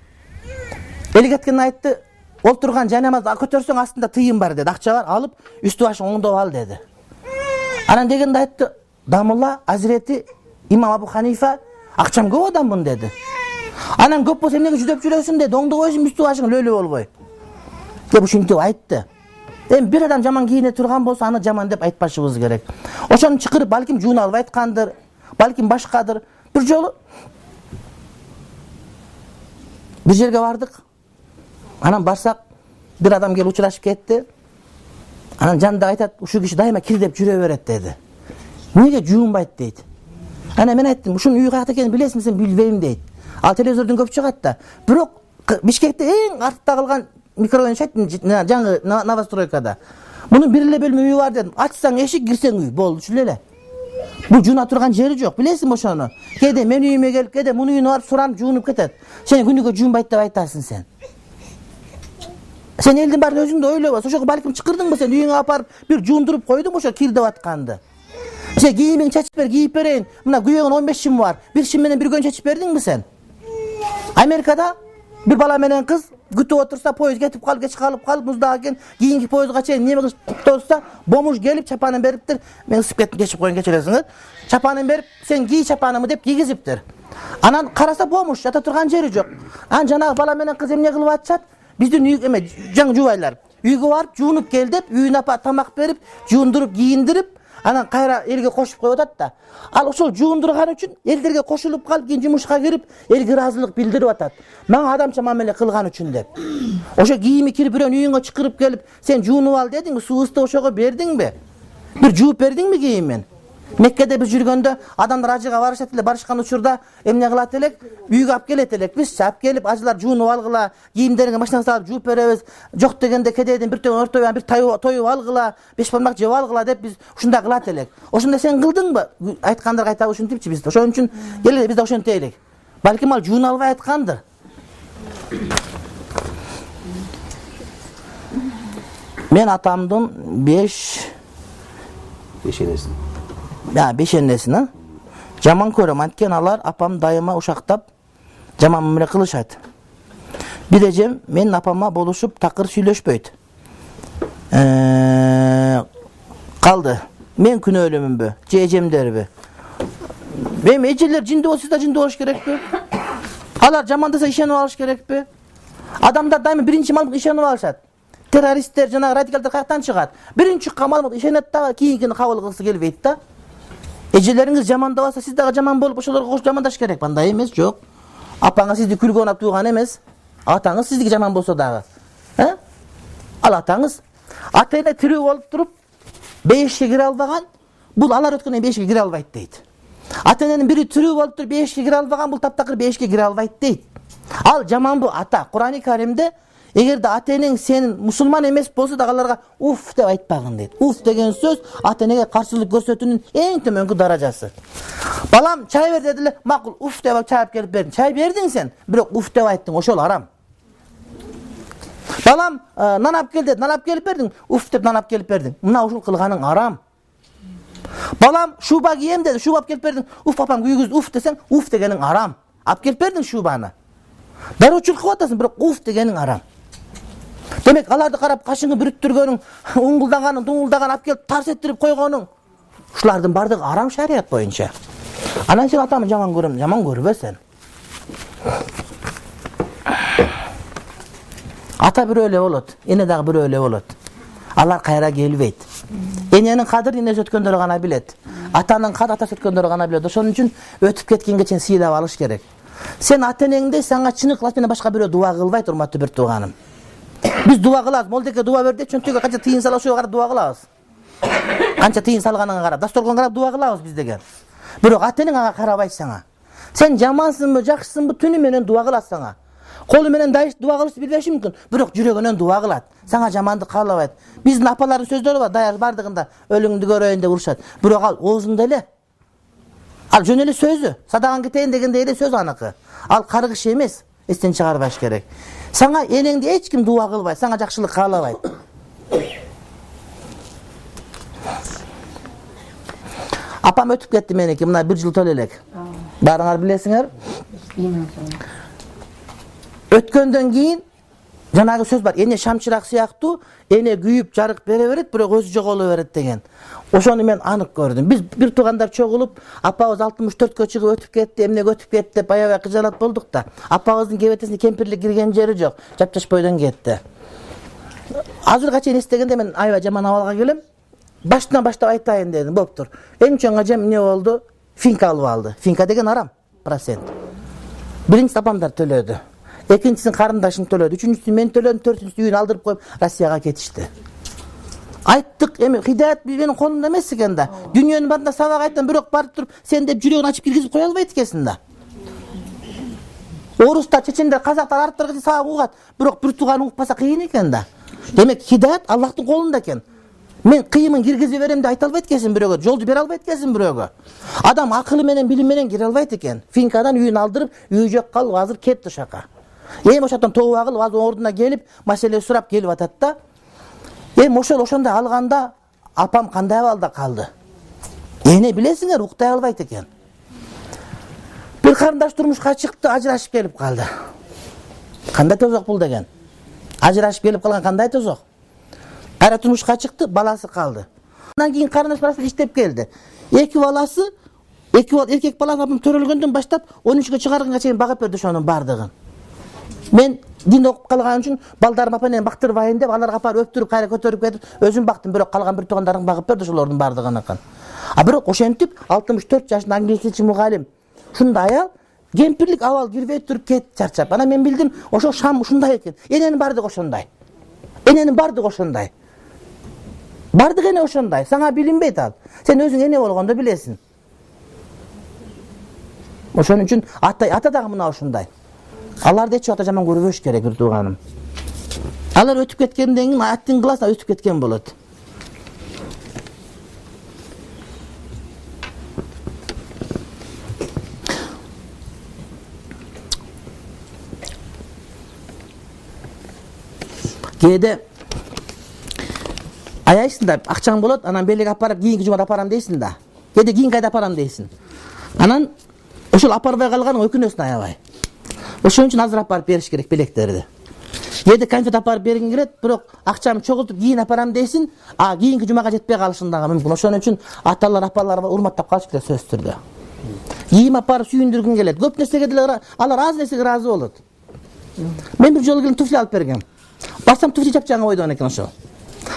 Эл кеткен айтты, олтурган жанамазды көтөрсөң астында тыйым бар деди, акча бар, алып үстү башың оңдоп ал деди. Анан дегенде айтты, Дамулла Азирети имам Абу Ханифа, акчам көп адаммын деди. Анан көп болсо эмнеге жүдөп жүрөсүң деди, оңдоп койсуң үстү башың лөлө болбой. Деп ушинтип айтты. Эми бир адам жаман кийине турган болсо аны жаман деп айтпашыбыз керек. Ошону чакырып балким жуун алып айткандыр, балким башкадыр. Бир жолу бир жерге бардык. Анан барсак бир адам келип учурашып кетти. Анан жанында айтат, ушул киши дайыма кир деп жүрө берет деди. Неге жуунбайт дейт. Анан мен айттым, ушунун үйү каякта экенин билесиңби сен? Билбейм дейт. Ал телевизордон көп чыгат да. Бирок Бишкекте эң артта калган микрорайон шайттын жаңы новостройкада. Мунун бир эле бөлмө үйү бар дедим. Ачсаң эшик, кирсең үй, болду ушул эле. Бул жууна турган жери жок, билесиңби ошону? Кээде мен үйүмө келип, кээде мунун үйүнө барып суранып жуунуп кетет. Сен күнүгө жуунбайт деп айтасың сен. Сен элдин баарын өзүң да ойлобос. Ошого балким чакырдыңбы сен үйүңө апарып бир жуундуруп койдуңбу ошо кир деп атканды. Сен кийимиң чечип бер, кийип берейин. Мына күйөөгүн 15 шим бар. Бир шим менен бир күн чечип бердиңби сен? Америкада bir bala menen kız күтүп otursa poyuz кетип калып, кеч калып музда экен, кийинки поездга чейин неме кылып турса, бомуж келип чапанын бериптир. Мен ысып кеттим, кечип койгон кечиресиңер. Чапанын берип, сен кий чапанымы деп кийгизиптир. Анан караса бомуж жата турган жери жок. Анан жанагы бала менен кыз эмне кылып атышат? Биздин үй эме жаңы жубайлар. Үйгө барып жуунуп кел деп, үйүнө апа тамак берип, жуундуруп, кийиндирип, анан кайра элге кошуп коюп атат да. Ал ошол жуундурган үчүн элдерге кошулуп калып, кийин жумушка кирип, элге ыраазылык билдирип атат. Мага адамча мамиле кылган үчүн деп. Ошо кийими кирип бирөөнүн үйүңө чакырып келип, сен жуунуп ал дедиңби, суу ысты ошого бердиңби? Бир жууп бердиңби кийимин? Меккеде биз жүргөндө адамдар ажыга барышат эле, барышкан учурда эмне кылат элек? Үйгө алып келет элек. Биз чап келип, ажылар жуунуп алгыла, кийимдеринге машинага салып жууп беребиз. Жок дегенде кедейден бир төгөн ортоюп, бир тоюп алгыла, беш бармак жеп алгыла деп биз ушундай кылат элек. Ошондой сен кылдыңбы? Айткандар кайта ушинтипчи бизде. Ошон үчүн келе биз да ошентейлик. Балким ал жуун албай айткандыр. Мен атамдын 5 Бешенесин. Ya beşennesini jaman көрөм, анткени алар апам дайыма ушактап жаман мамиле кылышат. Бир эжем менин апама болушуп такыр сүйлөшпөйт. Калды. Мен күнөөлүүмүнбү, же эжемдерби? Мен эжелер жинди болсо да жинди болуш керекпи? Алар жамандаса ишенип алыш керекпи? Адамдар дайыма биринчи маалыматка ишенип алышат. Террористтер жана радикалдар каяктан чыгат? Биринчи маалыматка ишенет да кийинкини кабыл кылгысы келбейт да. Эжелериңиz жамандабаса, сиз дагы жаман болуп ошолорго кошуп жамандаш керек. Андай эмес, жок. Апаңыз сизди күлгө онап туган эмес. Атаңыз сиздики жаман болсо дагы. Ал атаңыз ата-эне тирүү болуп туруп, бейишке кире албаган, бул алар өткөндөн бейишке кире албайт дейт. Ата-эненин бири тирүү болуп туруп, бейишке кире албаган, бул таптакыр бейишке кире албайт дейт. Ал жаманбы ата. Кур'ан-ы Каримде эгерде ата-энең сенин мусулман эмес болсо да аларга уф деп айтпагын дейт. Уф деген сөз ата-энеге каршылык көрсөтүүнүн эң төмөнкү даражасы. Балам чай бер дедиле, макул уф деп чай келип бердим. Чай бердиң сен, бирок уф деп айттың, ошол арам. Балам нан алып кел деди, нан алып келип бердиң, уф деп нан алып келип бердиң. Мына ушул кылганың арам. Балам шуба кийем деди, шуба алып келип бердиң, уф апам күйгүз уф десең, уф дегениң арам. Алып келип бердиң шубаны. Дарочулук кылып атасың, бирок уф дегениң арам. Демек аларды карап кашыңы бүрүттүргөнүң, уңгулдаганын, дуңулдаганын алып келип тарс эттирип койгонуң, ушулардын бардыгы арам шарият боюнча. Анан сен атамы жаман көрөм, жаман көрбө сен. Ата бирөө эле болот, эне дагы бирөө эле болот. Алар кайра келбейт. Эненин кадырын энеси өткөндөр гана билет. Атанын кат атасы өткөндөрү гана билет. Ошон үчүн өтүп кеткенге чейин сыйлап алыш керек. Сен ата-энеңде сага чынык ылас менен башка бирөө дуа кылбайт, урматтуу бир тууганым. Биз дуа кылабыз, молдеке дуа бер деп, чөнтөгө канча тыйын сала ошого карап дуа кылабыз. Канча тыйын салганыңа карап, дасторконго карап дуа кылабыз биз деген. Бирок ата-энең ага карабайт сага. Сен жамансыңбы, жакшысыңбы, түнү менен дуа кылат сага. Колу менен дуа кылышты билбеши мүмкүн, бирок жүрөгүнөн дуа кылат. Сага жамандык каалабайт. Биздин апалардын сөздөрү бар, даяр бардыгында өлүңдү көрөйүн деп урушат. Бирок ал оозунда эле. Ал жөн эле сөзү, садаган кетейин дегенде эле сөз аныкы. Ал каргыш эмес, эстен чыгарбаш керек. Сага энеңди эч ким дуа кылбайт, сага жакшылык каалабайт. Апам өтүп кетти меники, мына 1 жыл толо элек. Баарыңар билесиңер. Өткөндөн кийин жанагы сөз бар. Эне шамчырак сыяктуу, эне күйүп жарык бере берет, бирок өзү жоголо берет деген. Ошону мен анык көрдүм. Биз бир туугандар чогулуп, апабыз 64кө чыгып өтүп кетти, эмнеге өтүп кетти деп аябай кыжалат болдук да. Апабыздын кебетесине кемпирлик кирген жери жок, жапжаш бойдон кетти. Азырга чейин эстегенде мен аябай жаман абалга келем. Баштан баштап айтайын дедим, болуптур. Эң чоң ажам эмне болду? Финка алып алды. Финка деген арам процент. Биринчи апамдар төлөдү. Экинчисин карындашын төлөдү. Үчүнчүсүн мен төлөдүм, төртүнчүсү үйүн алдырып коюп Россияга кетишти. Айттык, эми хидаят менин колумда эмес экен да. Дүйнөнүн баарында сабак айттым, бирок барып туруп сен деп жүрөгүн ачып киргизип кое албайт экенсиң да. Орустар, чечендер, казактар арттарга сабак угат, бирок бир тууган укпаса кыйын экен да. Демек хидаят Аллахтын колунда экен. Мен кыйымын киргизе берем деп айта албайт экенсиң бирөөгө, жолду бере албайт экенсиң бирөөгө. Адам акылы менен, билим менен кире албайт экен. Финкадан үйүн алдырып, үйү жок калып, азыр кетти ошака. Эми ошондон тобо кылып, азыр ордуна келип, маселе сурап келип атат да. Эми ошондой алганда апам кандай абалда калды? Эне билесиңер, уктай албайт экен. Бир карындаш турмушка чыкты, ажырашып келип калды. Кандай тозок бул деген? Ажырашып келип калган кандай тозок? Кайра турмушка чыкты, баласы калды. Андан кийин карындаш баласы иштеп келди. Эки баласы, эркек баласы апам төрөлгөндөн баштап 13кө чыгарганга чейин багып берди ошонун бардыгын. Мен дин окуп калган үчүн балдарым апанен бактырбайын деп аларга апарып өптүрүп кайра көтөрүп кетип өзүм бактым, бирок калган бир туугандарым багып берди ошолордун бардыгын. Бирок ошентип 64 жашында англис тилчи мугалим ушундай аял кемпирлик абал кирбей туруп кетти чарчап. Анан мен билдим, ошо шам ушундай экен. Эненин бардыгы ошондой. Эненин бардыгы ошондой. Бардык эне ошондой. Сага билинбейт ал. Сен өзүң эне болгондо билесиң. Ошон үчүн ата дагы мына ушундай. Аларды эч убакта жаман көрбөш керек, бир тууганым. Алар өтүп кеткенден кийин аттын кыласына өтүп кеткен болот. Кээде аяйсың да, акчаң болот, анан белек апарып, кийинки жумада апарам дейсиң да. Кээде кийинки айда апарам дейсиң. Анан ошол апарбай калганың өкүнөсүн аябай. Ошон үчүн азыр апарып бериш керек белектерди. Кээде конфет апарып бергиң келет, бирок акчамды чогултуп кийин апарам дейсиң, кийинки жумага жетпей калышың дагы мүмкүн. Ошон үчүн аталар, апалар урматтап калыш керек сөзсүз түрдө. Кийим апарып сүйүндүргүң келет. Көп нерсеге деле алар аз нерсеге ыраазы болот. Мен бир жолу келип туфли алып бергем. Барсам туфли жапжаңы бойдон экен ошол.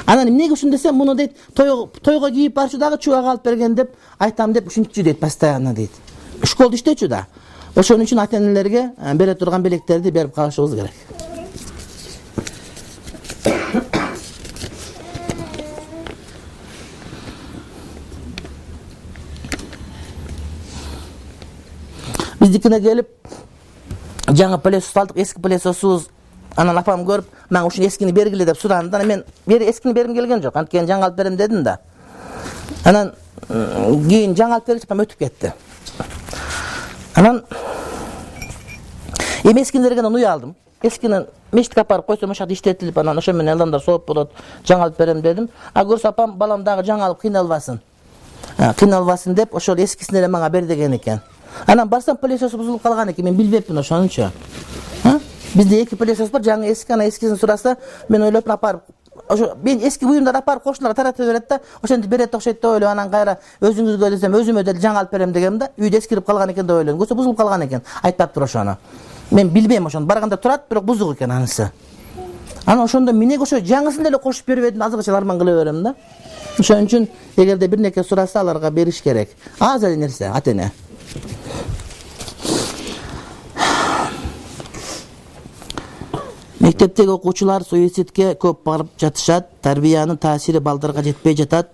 Анан эмнеге ушун десем, муну дейт, тойго кийип барчу дагы чубага алып берген деп айтам деп ушинтчү дейт, постоянно дейт. Школда иштечү да. Ошон үчүн ата-энелерге бере турган белектерди берип калышыбыз керек. Биздикине келип жаңы пылесос алдык, эски пылесосубуз. Анан апам көрүп, мен ушун эскини бергиле деп суранды. Анан мен эскини бергим келген жок. Анткени жаңы алып берем дедим да. Анан кийин жаңы алып бергич апам өтүп кетти. Анан эми эскини бергенден уялдым. Эскини мечитке апарып койсом ошол иштетилип, анан ошо менен адамдар сооп болот, жаңы алып берем дедим. Көрсө апам балам дагы жаңы алып кыйналбасын. Кыйналбасын деп ошол эскисин эле мага бер деген экен. Анан барсам пылесосу бузулуп калган экен, мен билбепмин ошонучу. Бизде эки пылесос бар, жаңы эски, анан эскисин сураса, мен ойлоп апарып, ошо мен эски буюмдарды апарып кошуналарга таратып берет да, ошентип берет окшойт деп ойлоп, анан кайра өзүңүзгө десем, өзүмө деле жаңы алып берем дегем да, үйдө эскирип калган экен деп ойлойм. Көрсө бузулуп калган экен, айтпаптыр ошону. Мен билбейм ошону, барганда турат, бирок бузук экен анысы. Анан ошондо эмнеге ошо жаңысын деле кошуп бербедим, азыркыча арман кыла берем да. Ошон үчүн эгерде бир неке сураса аларга бериш керек. Аз эле нерсе, ата-эне. Мектептеги окуучулар суицидке көп барып жатышат. Тарбиянын таасири балдарга жетпей жатат.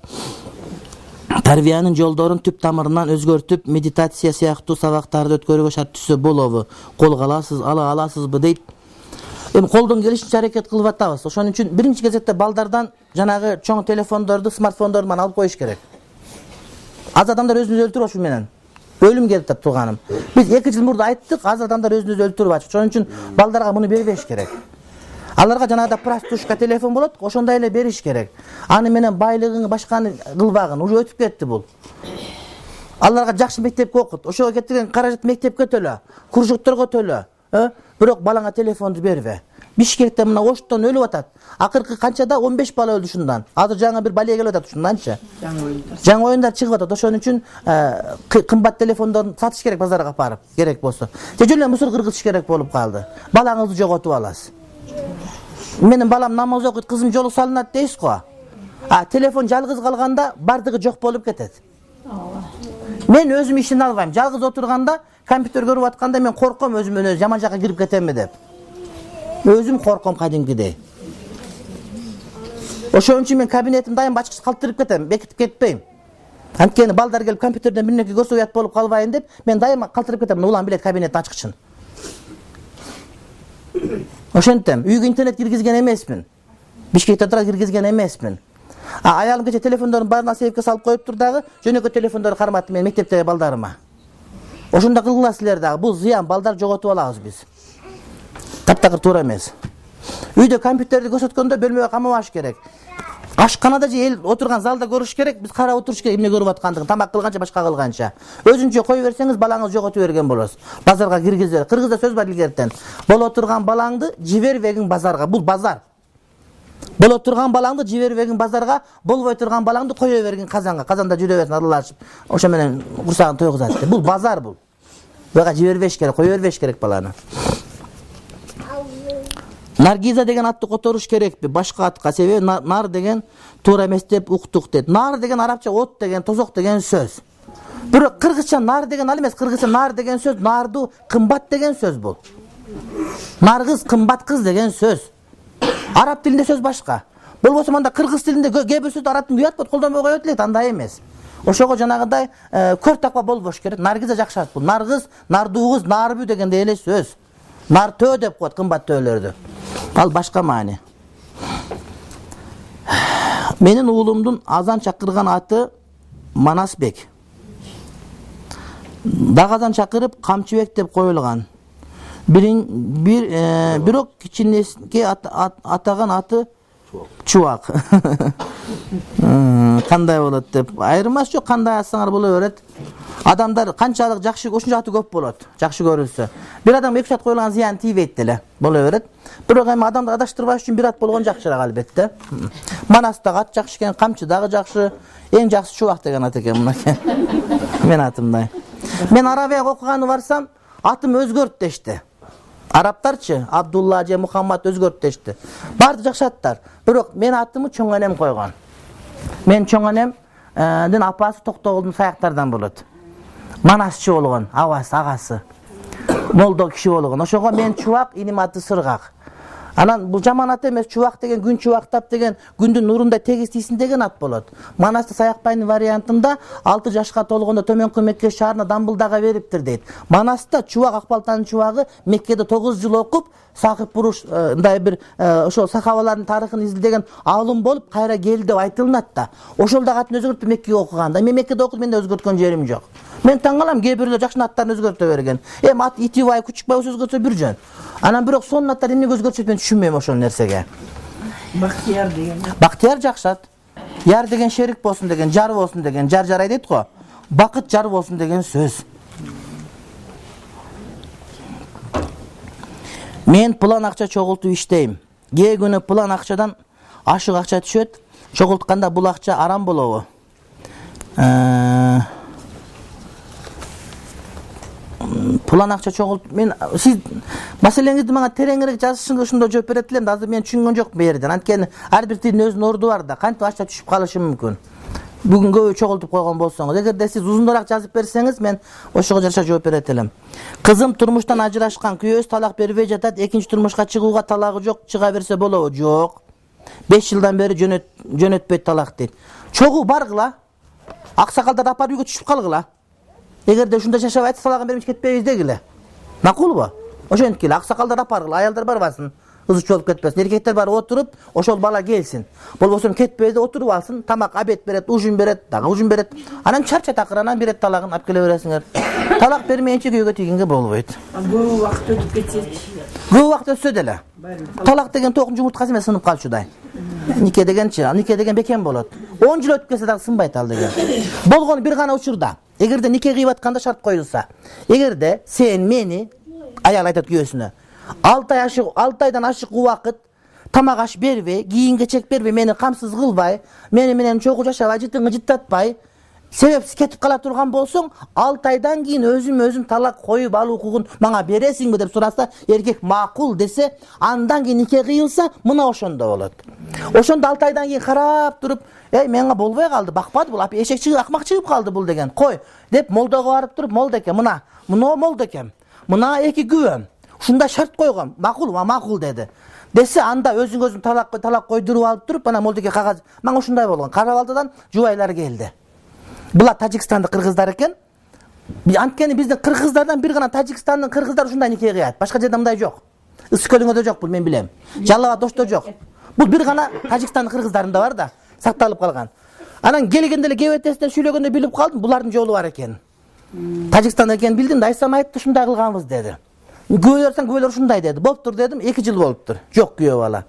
Тарбиянын жолдорун түп тамырынан өзгөртүп, медитация сыяктуу сабактарды өткөрүүгө шарт түзсө болобу? Колго аласызбы дейт. Эми колдон келишинче аракет кылып атабыз. Ошон үчүн биринчи кезекте балдардан жанагы чоң телефондорду, смартфондорду менен алып коюш керек. Аз адамдар өзүн өлтүрүп ошол менен. Өлүм келип атат тууганым. Биз 2 жыл мурда айттык, аз адамдар өзүн өлтүрүп атат. Ошон үчүн балдарга муну бербеш керек. Аларга жанагыда простушка телефон болот, ошондой эле бериш керек. Аны менен байлыгын башканы кылбагын, уже өтүп кетти бул. Аларга жакшы мектепке окут, ошого кетирген каражат мектепке төлө, кружокторго төлө. Бирок балаңа телефонду бербе. Бишкекте мына Оштон өлүп атат. Акыркы канчада 15 бала өлдү ушундан. Азыр жаңы бир балия келип атат ушунданчы. Жаңы оюндар чыгып атат. Ошон үчүн кымбат телефондорду сатыш керек базарга барып, керек болсо. Же жөн эле мусор кыргызыш керек болуп калды. Балаңызды жоготуп аласыз. Менин балам намаз окуйт, кызым жолу салынат дейсиз го. Телефон жалгыз калганда бардыгы жок болуп кетет. Мен өзүм ишин албайм. Жалгыз отурганда, компьютер көрүп атканда мен корком өзүмөн жаман жакка кирип кетемби деп. Өзүм корком кадимкидей. Ошон үчүн мен кабинетимди дайым ачкыч калтырып кетем, бекитип кетпейм. Анткени балдар келип компьютерден бир нерсе көрсө уят болуп калбайын деп, мен дайым калтырып кетем. Улам билет кабинеттин ачкычын. Ошентем, үйгө интернет киргизген эмесмин. Бишкекте тура киргизген эмесмин. Аялым кече телефондорун баарына сейфке салып коюптур дагы, жөнөкөй телефондорду карматты мен мектептеги балдарыма. Ошондо кылгыла силер дагы. Бул зыян, балдар жоготуп алабыз биз. Таптакыр туура эмес. Үйдө компьютерди көрсөткөндө бөлмөгө камабаш керек. Ашканада же эл отурган залда көрүш керек, биз карап отуруш керек эмне көрүп аткандыгын, тамак кылганча, башка кылганча. Өзүнчө кое берсеңиз балаңыз жоготуп берген болосуз. Базарга киргизер. Кыргызда сөз бар илгертен. Боло турган балаңды жибербегин базарга. Бул базар. Боло турган балаңды жибербегин базарга, болбой турган балаңды кое бергин казанга. Казанда жүрө берсин аралашып. Ошо менен курсагын тойгузат. Бул базар бул. Буга жибербеш керек, кое бербеш керек баланы. Наргиза деген атты которуш керекпи? Башка атка, себеби нар деген туура эмес деп уктук дейт. Нар деген арабча от деген, тозок деген сөз. Бирок кыргызча нар деген ал эмес, кыргызча нар деген сөз, нарду кымбат деген сөз бул. Наргыз кымбат кыз деген сөз. Араб тилинде сөз башка. Болбосо мында кыргыз тилинде кээ бир сөздү араб тилинде уят болуп колдонбой коет элек, андай эмес. Ошого жанагыдай көр таква болбош керек. Наргиза жакшы ат бул. Наргыз, нардуугуз, нарбү дегендей эле сөз. Нартөө деп коет кымбат төөлөрдү. Ал башка маани. Менин уулумдун азан чакырган аты Манасбек. Дагы азан чакырып Камчыбек деп коюлган. Бирок кичинеге атаган аты Чубак. Кандай болот деп. Айырмасы жок, кандай атсаңар боло берет. Адамдар канчалык жакшы, ошончо аты көп болот, жакшы көрүлсө. Бир адам 2 ат коюлган зыян тийбейт деле, боло берет. Бирок эми адамды адаштырбаш үчүн бир ат болгон жакшыраак албетте. Манас дагы ат жакшы экен, Камчы дагы жакшы. Эң жакшы Чубак деген ат экен мынакей. Мен атымдай. Мен арабияга окуганы барсам, атым өзгөрт дешти. Арабтарчы, Абдулла же Мухаммад өзгөрт дешти. Барды жакшы аттар. Бирок мен атымы чоң энем койгон. Мен чоң энемдин апасы Токтогулдун саяктардан болот. Манасчы болгон, агасы. Молдо киши болгон. Ошого мен Чубак, иним аты Сыргак. Анан бул жаман ат эмес, Чубак деген күн чубактап деген күндүн нурунда тегиз тийсин деген ат болот. Манасты Саякбайдын вариантында 6 жашка толгондо төмөнкү Мекке шаарына дамбылдага бериптир дейт. Манаста Чубак Акбалтанын Чубагы Меккеде 9 жыл окуп, Сакып Буруш мындай бир ошол сахабалардын тарыхын изилдеген алым болуп кайра келди деп айтылат да. Ошол дагы атын өзгөртүп Меккеге окуганда. Мен Меккеде окудум, менде өзгөрткөн жерим жок. Мен таң калам, кээ бирлер жакшы аттарын өзгөртө берген. Ат Итибай, Күчүкбай өзгөртсө бир жөн. Анан бирок сонун аттар эмнеге өзгөртүшөт мен түшүнбөйм ошол нерсеге. Бактияр деген. Бактияр жакшы ат. Яр деген шерик болсун деген, жар болсун деген, жар жарай дейт го. Бакыт жар болсун деген сөз. Мен план акча чогултуп иштейм. Кээ күнү план акчадан ашык акча түшөт. Чогултканда бул акча арам болобу? План акча чогултуп мен сиз маселеңизди мага тереңирээк жазышыңыз ошондо жооп берет элем. Азыр мен түшүнгөн жокмун бу жерден. Анткени ар бир тилдин өзүнүн орду бар да, кантип акча түшүп калышы мүмкүн. Бүгүн көбү чогултуп койгон болсоңуз, эгерде сиз узунураак жазып берсеңиз, мен ошого жараша жооп берет элем. Кызым турмуштан ажырашкан, күйөөсү талак бербей жатат, экинчи турмушка чыгууга талагы жок, чыга берсе болобу? Жок. 5 жылдан бери жөнөтпөйт талак дейт. Чогуу баргыла. Аксакалдарды апарып үйгө түшүп калгыла. Эгерде ушундай жашап айтса, талагын бермеш кетпейбиз дегиле. Макулбу? Ошентип эле аксакалдар апаргыла, аялдар барбасын. Ызыч болуп кетпесин. Эркектер бар отуруп, ошол бала келсин. Болбосо кетпейди, отуруп алсын, тамак обед берет, ужин берет, дагы ужин берет. Анан чарчат акыры, анан берет талагын, алып келе бересиңер. Талак бермейинче күйөөгө тийгенге болбойт. Көп убакыт өтүп кетсечи. Көп убакыт өтсө деле. Талак деген токун жумурткасы эмес, сынып калчудай. Нике деген бекем болот. 10 жыл өтүп кетсе дагы сынбайт ал деген. Болгону бир гана учурда. Эгерде нике кыйып атканда шарт коюлса, эгерде сен мени, аял айтат күйөөсүнө, 6 айдан ашык убакыт тамак аш бербей, кийин кечек бербей, мени камсыз кылбай, мени менен чогуу жашабай, жытыңы жыттатпай, себепсиз кетип кала турган болсоң, 6 айдан кийин өзүм талак коюп алуу укугун мага бересиңби деп сураса, эркек макул десе, андан кийин нике кыйылса, мына ошондо болот. Ошондо 6 айдан кийин карап туруп, менга болбой калды, бакпады бул, эшек чыгып, акмак чыгып калды бул деген. Кой, деп молдого барып туруп, молдеке, мына молдекем, мына 2 күбөм. Ушундай шарт койгом, макул деди. Десе, анда өзүң талак койдуруп алып туруп, ана молдеке кагаз, мага ушундай болгон. Карабалдыдан жубайлар келди. Булар Тажикстандык кыргыздар экен. Анткени биздин кыргыздардан бир гана Тажикстандын кыргыздары ушундай нике кыят. Башка жерде мындай жок. Ысык көлүңөдө жок бул, мен билем. Жалал Абадта жок. Бул бир гана Тажикстандын кыргыздарында бар да, сакталып калган. Анан келгенде эле кебетесинен сүйлөгөндө билип калдым, булардын жолу бар экен. Тажикстанда экенин билдим да, айсам айтты, ушундай кылганбыз деди. Күбөлөр ушундай деди. Болуптур дедим, 2 жыл болуптур. Жок күйөө бала.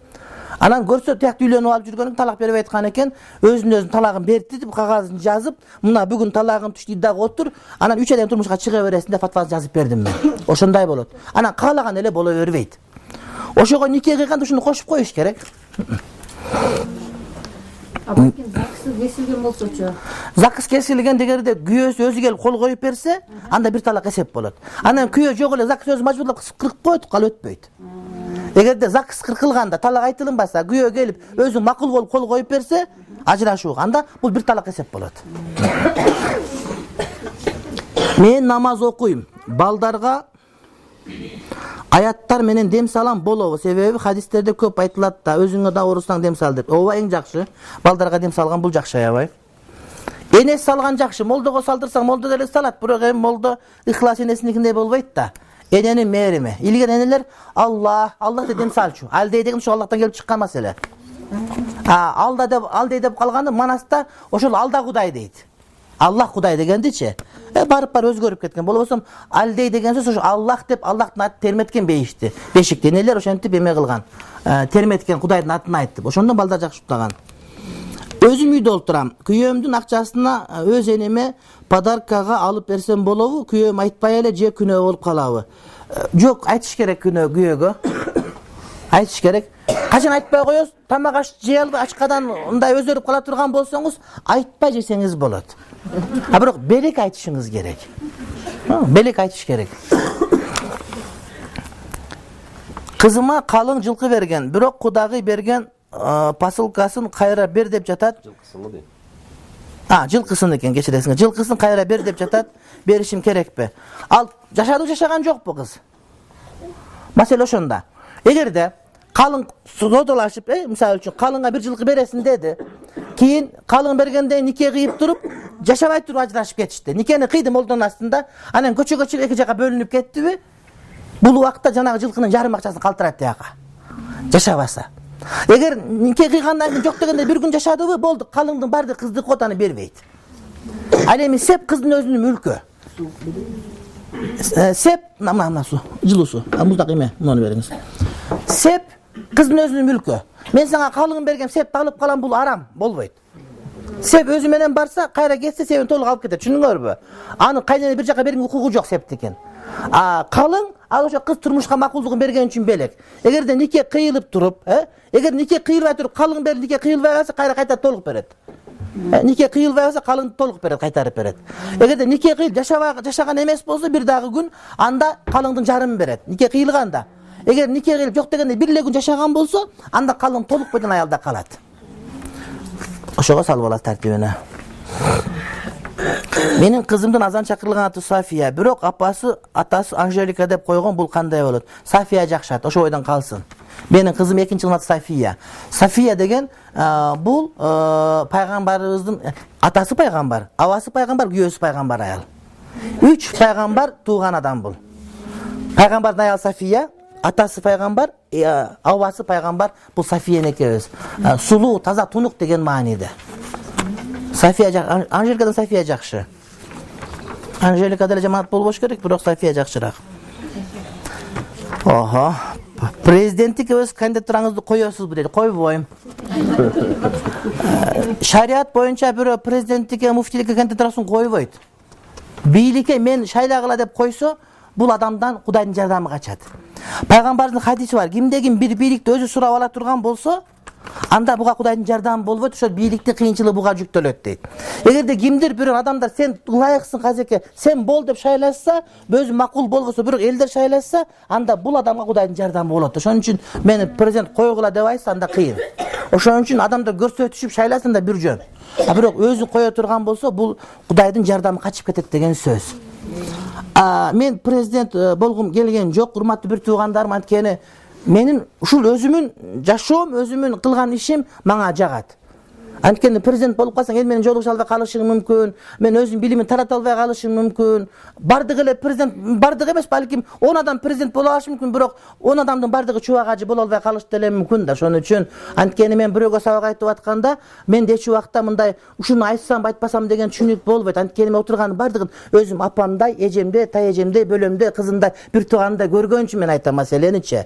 Анан көрсө тиякты үйлөнүп алып жүргөнүн талак бербей айткан экен, өзүн талагын берди деп кагазын жазып, мына бүгүн талагын түштү дагы отур, анан 3 айдан турмушка чыга бересиң деп фатвасын жазып бердим мен. Ошондой болот. Анан каалаган эле боло бербейт. Ошого нике кыйганда ушуну кошуп коюш керек. Абакин закысы кесилген болсочу. Закыс кесилген дегенде күйөөсү өзү келип кол коюп берсе, анда бир талак эсеп болот. Анан күйөө жок эле закыс өзү мажбурлап кыркып коет, кал өтпөйт. Эгерде закыс кыркылганда, талак айтылынбаса, күйөө келип өзү макул болуп кол коюп берсе, ажырашууга, анда бул бир талак эсеп болот. Мен намаз окуйм. Балдарга аяттар менен дем салам болобу? Себеби хадистерде көп айтылат да, өзүңө да оорусаң дем сал деп. Ооба, эң жакшы. Балдарга дем салган бул жакшы аябай. Эне салган жакшы. Молдого салдырсаң, молдо деле салат. Бирок эми молдо ихлас энесиникиндей болбойт да. Эненин мээрими. Илген энелер Аллах деп дем салчу. Алдей деген ошо Аллахтан келип чыккан маселе. Алдей деп калганы манаста ошол алда Кудай дейт. Аллах Кудай дегендичи. Барып өзгөрүп кеткен. Болбосо алдей деген сөз ошо Аллах деп Аллахтын атын терметкен бешикти. Энелер ошентип эме кылган. Терметкен Кудайдын атын айтып. Ошондон балдар жакшы уктаган. Өзүм үйдө олтурам. Күйөөмдүн акчасына өз энеме подаркага алып берсем болобу? Күйөөм айтпай эле же күнөө болуп калабы? Жок, айтыш керек күйөөгө. Айтыш керек. Качан айтпай коесуз? Тамак аш жей албай ачкадан мындай өзөрүп кала турган болсоңуз, айтпай жесеңиз болот. Бирок белек айтышыңыз керек. Белек айтыш керек. Кызыма калың жылкы берген, бирок кудагый берген посылкасын кайра бер деп жатат. Жылкысымы дейт. Жылкысын экен, кечиресиңер. Жылкысын кайра бер деп жатат. Беришим керекпи? Ал жашаган жокпу кыз? Маселе ошондо. Эгерде калың содолашып, мисалы үчүн калыңга бир жылкы бересин деди. Кийин калың бергенде нике кыйып туруп, жашабай туруп ажырашып кетишти. Никени кыйды молдонун астында, анан көчөгө чыгып эки жака бөлүнүп кеттиби? Бул убакта жанагы жылкынын жарым акчасын калтырат тияка. Жашабаса. Эгер нике кыйгандан кийин жок дегенде бир күн жашадыбы, болду. Калыңдын баары кыздыкы отаны бербейт. Ал эми сеп кыздын өзүнүн мүлкү. Сеп, мына суу, жылуу суу. Муздак эме, муну бериңиз. Сеп кыздын өзүнүн мүлкү. Мен сага калың бергем, септи алып калам, бул арам, болбойт. Сеп өзү менен барса, кайра кетсе себин толук алып кетет, түшүндүңөрбү? Аны кайнене бир жака берген укугу жок септикен. Калың ал ошо кыз турмушка макулдугун берген үчүн белек. Эгерде нике кыйылып туруп, эгер нике кыйылбай туруп калың берип нике кыйылбай калса, кайра толук берет. Нике кыйылбай калса, калың толук берет, кайтарып берет. Эгерде нике кыйыл жашаган эмес болсо, бир дагы күн анда калыңдын жарымын берет. Нике кыйылганда. Эгер нике кыйылып жок дегенде бир эле күн жашаган болсо, анда калың толук менен аялда калат. Ошого салып алат тартибине. Менин кызымдын азан чакырылган аты София, бирок атасы Анжелика деп койгон. Бул кандай болот? София жакшат, ошо ойдон калсын. Менин кызым экинчи аты София. София деген бул пайгамбарыбыздын атасы пайгамбар, абасы пайгамбар, күйөөсү пайгамбар аял. 3 пайгамбар тууган адам бул. Пайгамбардын аял София, атасы пайгамбар, абасы пайгамбар, бул София экөөбүз. Сулуу, таза, тунук деген мааниде. София, Анжеликадан София жакшы. Анжелика деле жамаат болбош керек, бирок София жакшыраак. Ого. Президенттик өз кандидатураңызды коесузбу дейт. Койбойм. Шариат боюнча бирөө президенттикке, муфтиликке кандидатурасын койбойт. Бийликке мен шайлагыла деп койсо, бул адамдан Кудайдын жардамы качат. Пайгамбардын хадиси бар. Кимде ким бир бийликти өзү сурап ала турган болсо, анда буга Кудайдын жардамы болбойт, ошол бийликтин кыйынчылыгы буга жүктөлөт дейт. Эгерде кимдир бирөө адамдар сен ылайыксың казеке, сен бол деп шайлашса, өзү макул болбосо, бирок элдер шайлашса, анда бул адамга Кудайдын жардамы болот. Ошон үчүн мен президент койгула деп айтса анда кыйын. Ошон үчүн адамдар көрсөтүшүп шайласын да бир жөн. Бирок өзү кое турган болсо, бул Кудайдын жардамы качып кетет деген сөз. Мен президент болгум келген жок, урматтуу бир туугандарым, анткени менин ушул өзүмүн жашоом, өзүмүн кылган ишим мага жагат. Анткени президент болуп калсаң, эл менен жолугуша албай калышың мүмкүн, мен өзүм билимин тарата албай калышым мүмкүн. Бардыгы эле президент, бардыгы эмес, балким 10 адам президент боло алышы мүмкүн, бирок 10 адамдын бардыгы чубагажы боло албай калышы деле мүмкүн да. Ошон үчүн анткени мен бирөөгө сабак айтып атканда, мен эч убакта мындай ушуну айтсам, айтпасам деген түшүнүк болбойт. Анткени мен отурганын бардыгын өзүм апамдай, эжемдей, таежемдей, бөлөмдөй, кызымдай, бир туугандай көргөнчү мен айтам маселеничи.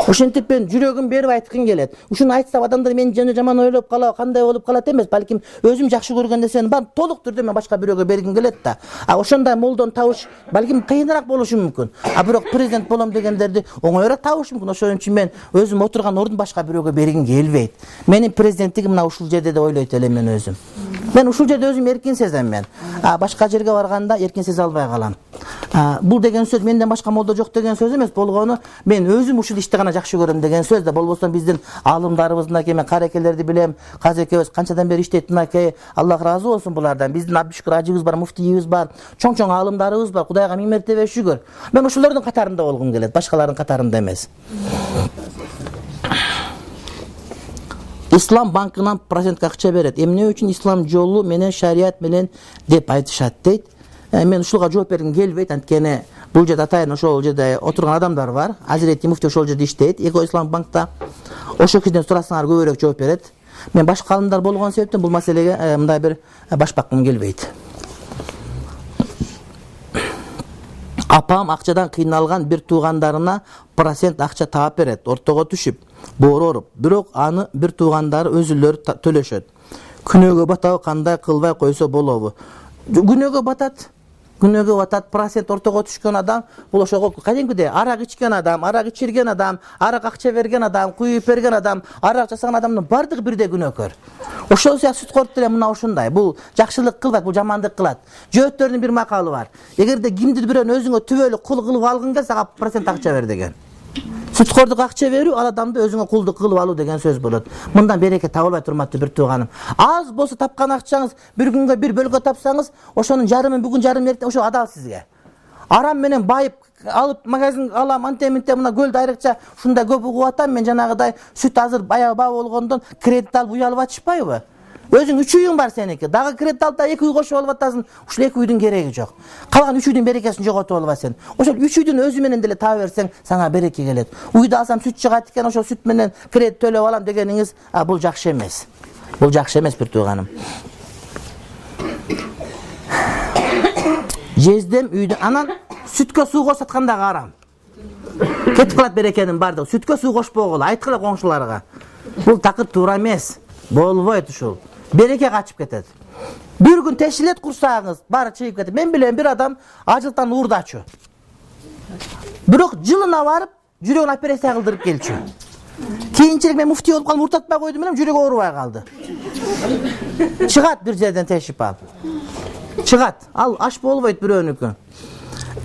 Ошентип мен жүрөгүм берип айткым келет. Ушуну айтсам адамдар мени жаман ойлоп калат, кандай болуп калат эмес, балким өзүм жакшы көргөн нерсени бар толук түрдө мен башка бирөөгө бергим келет да. Ошондой молдон табыш балким кыйыныраак болушу мүмкүн. Бирок президент болом дегендерди оңоюраак табыш мүмкүн. Ошон үчүн мен өзүм отурган ордун башка бирөөгө бергим келбейт. Менин президенттигим мына ушул жерде деп ойлойт элем мен өзүм. Мен ушул жерде өзүм эркин сезем мен. Башка жерге барганда эркин сезе албай калам. Бул деген сөз менден башка молдо жок деген сөз эмес, болгону мен өзүм ушул ишти гана жакшы көрөм деген сөз да. Болбосо биздин аалымдарыбыздын аке, мен карекелерди билем, казекебиз канчадан бери иштейт аке, Аллах разы болсун булардан. Биздин Абдышкыр ажыбыз бар, муфтийибиз бар, чоң аалымдарыбыз бар. Кудайга миң мертебе шүгүр. Мен ошолордун катарында болгум келет, башкалардын катарында эмес. Ислам банкынан процент акча берет. Эмне үчүн ислам жолу менен шарият менен деп айтышат дейт. Мен ушулга жооп бергим келбейт, анткени бул жерде атайын ошол жерде отурган адамдар бар. Азирети муфти ошол жерде иштейт, Эко Ислам банкта. Ошол кишиден сурасаңар көбүрөөк жооп берет. Мен башка алымдар болгон себептен бул маселеге мындай бир башпаккым келбейт. Апам акчадан кыйналган бир туугандарына процент акча таап берет, ортого түшүп, бороруп. Бирок аны бир туугандары өзүлөрү төлөшөт. Күнөөгө батабы, кандай кылбай койсо болобу? Күнөөгө батат. Күнөөгө батат, процент ортого түшкөн адам, бул ошого кадимкидей арак ичкен адам, арак ичирген адам, арак акча берген адам, куюп берген адам, арак жасаган адамдын бардыгы бирдей күнөөкөр. Ошол сыяктуу сүткорт деле мына ушундай. Бул жакшылык кылбайт, бул жамандык кылат. Жөөттөрдүн бир макалы бар. Эгерде кимдир бирөөнү өзүңө түбөлүк кул кылып алгың келсе, ага процент акча бер деген. Сүткордук акча берүү, ал адамды өзүңө кулдук кылып алуу деген сөз болот. Мындан береке табылбайт, урматтуу бир тууганым. Аз болсо тапкан акчаңыз, бир күнгө бир бөлгө тапсаңыз, ошонун жарымын бүгүн, жарым эртең, ошо адал сизге. Арам менен байып алып магазин алам, антеминте мына көлдү айрыкча ушундай көп угуп атам, мен жанагыдай сүт азыр баягы баа болгондон кредит алып үй алып атышпайбы? Өзүң 3 үйүң бар сеники. Дагы кредит алып да 2 үй кошуп алып атасың. Ушул 2 үйдүн кереги жок. Калган 3 үйдүн берекесин жоготуп алып атасың. Ошол 3 үйдүн өзү менен деле таба берсең, сага береке келет. Үйдү алсам сүт чыгат экен, ошол сүт менен кредит төлөп алам дегениңиз, бул жакшы эмес. Бул жакшы эмес бир тууганым. Жездем үйдү, анан сүткө суу кошатканда арам. Кетип калат берекенин бардыгы. Сүткө суу кошпогула, айткыла коңшуларга. Бул такыр туура эмес. Болбойт ушул. Береке качып кетет. Бир күн тешилет курсагыңыз, баары чыгып кетет. Мен билем бир адам ажылтан уурдачу. Бирок жылына барып, жүрөгүн операция кылдырып келчү. Кийинчерээк мен муфти болуп калып уртатпай койдум элем, жүрөгү оорубай калды. Чыгат бир жерден тешип алып. Чыгат. Ал аш болбойт бирөөнүкү.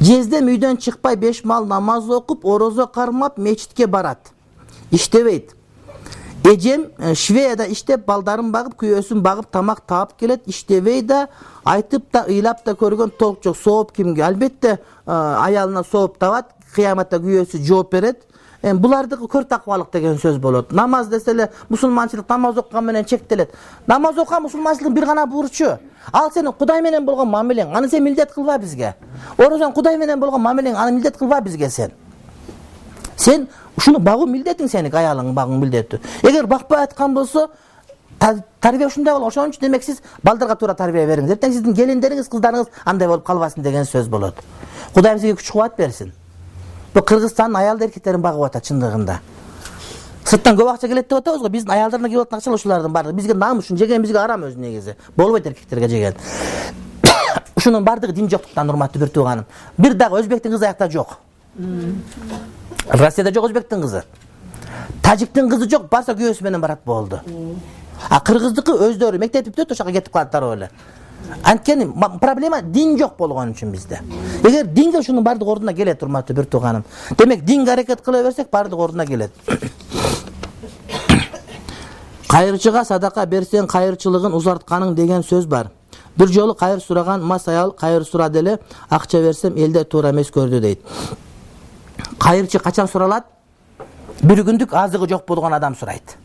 Жездем үйдөн чыкпай 5 мал намаз окуп, орозо кармап, мечитке барат. Иштебейт. Ejem Şveyada iştep baldarın bagıp kүйөsүn bagıp tamak taap kelet iştebey da aytıp da ыйлап da көргөн толк жок. Сооп кимге? Албетте аялына сооп табат, кыяматта күйөөсү жооп берет. Булардыкы көр таквалык деген сөз болот. Намаз деселе мусулманчылык намаз окуган менен чектелет. Намаз окуган мусулманчылыктын бир гана бурчу. Ал сенин Кудай менен болгон мамилең. Аны сен милдет кылба бизге. Орозоң Кудай менен болгон мамилең, аны милдет кылба бизге сен. Сен ушуну багуу милдетиң сенин, аялыңы багуу милдети. Эгер бакпай аткан болсо, тарбия ушундай болот. Ошон үчүн демек сиз балдарга туура тарбия бериңиз. Эртең сиздин келиндериңиз, кыздарыңыз андай болуп калбасын деген сөз болот. Кудай бизге күч кубат берсин. Бу Кыргызстандын аялды эркектерин багып атат чындыгында. Сырттан көп акча келет деп атабыз го, биздин аялдарына келип аткан акча ушулардын баардыгы бизге намус, жеген бизге арам өзү негизи. Болбойт эркектерге жеген. Ушунун баардыгы дин жоктуктан, урматтуу бир тууганым. Бир дагы өзбектин кызы аякта жок. Россияда жок өзбектин кызы. Тажиктин кызы жок, барса күйөөсү менен барат болду. А кыргыздыкы өздөрү мектеп бүттү, ошого кетип калаттар эле. Анткени проблема дин жок болгон үчүн бизде. Эгер динге ушунун баардык ордуна келет, урматтуу бир тууганым. Демек динге аракет кыла берсек, баардык ордуна келет. Кайырчыга садака берсең, кайырчылыгын узартканың деген сөз бар. Бир жолу кайыр сураган мас аял кайыр сурады эле, акча берсем элде туура эмес көрдү дейт. Кайырчы качан суралат? Бир күндүк азыгы жок болгон адам сурайт.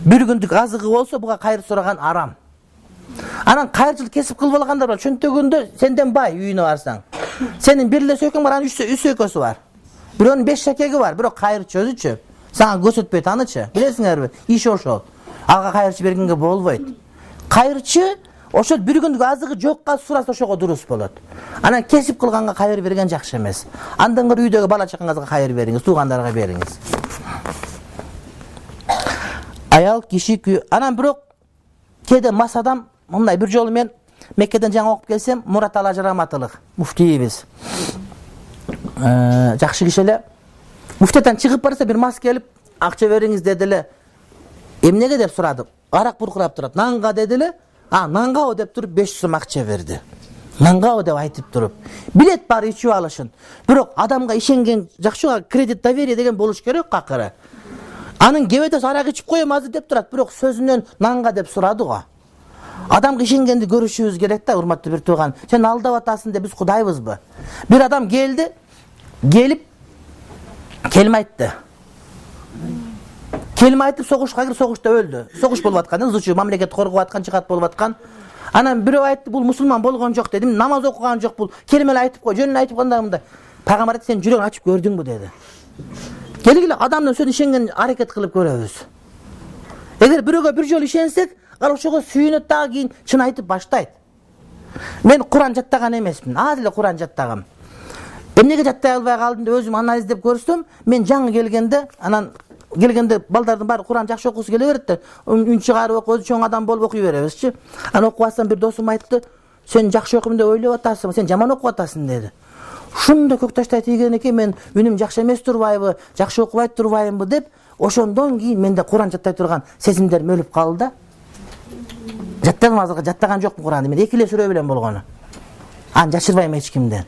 Бир күндүк азыгы болсо, буга кайыр сураган арам. Анан кайырчылык кесип кылып алгандар бар. Чөнтөгүндө сенден бай үйүнө барсаң. Сенин бир эле сөйкөң бар, анын 3 сөйкөсү бар. Бирөөнүн 5 шакеги бар, бирок кайырчы өзүчү. Сага көрсөтпөйт анычы. Билесиңерби? Иш ошол. Ага кайырчы бергенге болбойт. Кайырчы ошол бир күндүк азыгы жокка сураса ошого дурус болот. Анан кесип кылганга кайыр берген жакшы эмес. Андан көрө үйдөгү бала чакаңызга кайыр бериңиз, туугандарга бериңиз. Аял киши анан бирок кээде мас адам мындай бир жолу мен Меккеден жаңы окуп келсем, Мурат Алажы Раматылык муфтийбиз. Жакшы киши эле. Муфтиядан чыгып барса бир мас келип, акча бериңиз деди эле. Эмнеге деп сурады. Арак буркурап турат. Нанга деди эле. Нанга деп туруп 500 сом акча берди. Нанга деп айтып туруп. Билет бар ичип алышын. Бирок адамга ишенген жакшы кредит доверие деген болуш керек акыры. Анын кебедеси арак ичип коем азыр деп турат, бирок сөзүнөн нанга деп сурады го. Адамга ишенгенди көрүшүбүз керек да, урматтуу бир тууган. Сен алдап атасың деп биз Кудайбызбы? Бир адам келди, келип келме айтты. Келме айтып согушка кирип, согушта өлдү. Согуш болуп аткан, ызычуу мамлекет коргоп аткан, жыгат болуп аткан. Анан бирөө айтты, бул мусулман болгон жок дедим, намаз окуган жок бул. Келмеле айтып кой, жөнүн айтып кандай мындай. Пайгамбар айтты, сен жүрөгүң ачып көрдүңбү деди. Келгиле адамдын сөзүнө ишенген аракет кылып көрөбүз. Эгер бирөөгө бир жолу ишенсек, ал ошого сүйүнөт дагы кийин чын айтып баштайт. Мен Куран жаттаган эмесмин, аз эле Куран жаттагам. Эмнеге жаттай албай калдым деп өзүм анализдеп көрсөм, мен жаңы келгенде балдардын баары Куран жакшы окуусу келе берет да, үн чыгарып окуп, чоң адам болуп окуй беребизчи. Анан окуп атсам бир досум айтты, сен жакшы окуйм деп ойлоп атасың, сен жаман окуп атасың деди. Ушунда көк таштай тийген экен, мен үнүм жакшы эмес турбайбы, жакшы окубай турбайымбы деп, ошондон кийин менде Куран жаттай турган сезимдерим өлүп калды да. Жаттадым азыркы, жаттаган жокмун Куранды, мен 2 сүрө белен болгону. Аны жашырбайм эч кимден.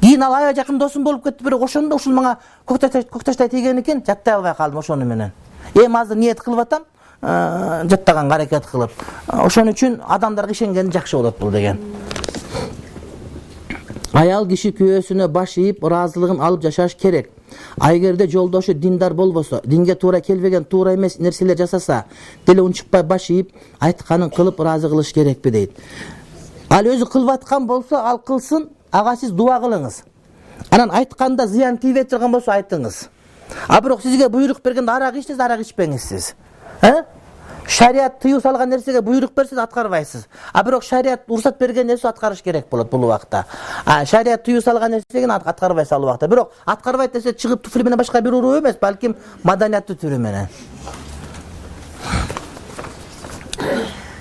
Кийин ал аябай жакын досум болуп кетти, бирок ошондо ушул мага көк таштай тийген экен, жаттай албай калдым ошону менен. Азыр ниет кылып атам, жаттаганга аракет кылып. Ошон үчүн адамдарга ишенген жакшы болот бул деген. Аял киши күйөөсүнө баш ийип, ыраазылыгын алып жашаш керек. Эгерде жолдошу диндар болбосо, динге туура келбеген, туура эмес нерселер жасаса, деле унчукпай баш ийип, айтканын кылып ыраазы кылыш керекпи дейт. Ал өзү кылып аткан болсо, ал кылсын, ага сиз дуа кылыңыз. Анан айтканда зыян тийбей турган болсо айтыңыз. Бирок сизге буйрук бергенде арак ичсеңиз, арак ичпеңиз сиз. Шариат тыюу салган нерсеге буйрук берсе аткарбайсыз. Бирок шариат уруксат берген нерсе аткарыш керек болот бул убакта. Шариат тыюу салган нерсеге аткарбайсыз ал убакта. Бирок аткарбайт десе чыгып туфли менен башка бир уруу эмес, балким маданияттуу түрү менен.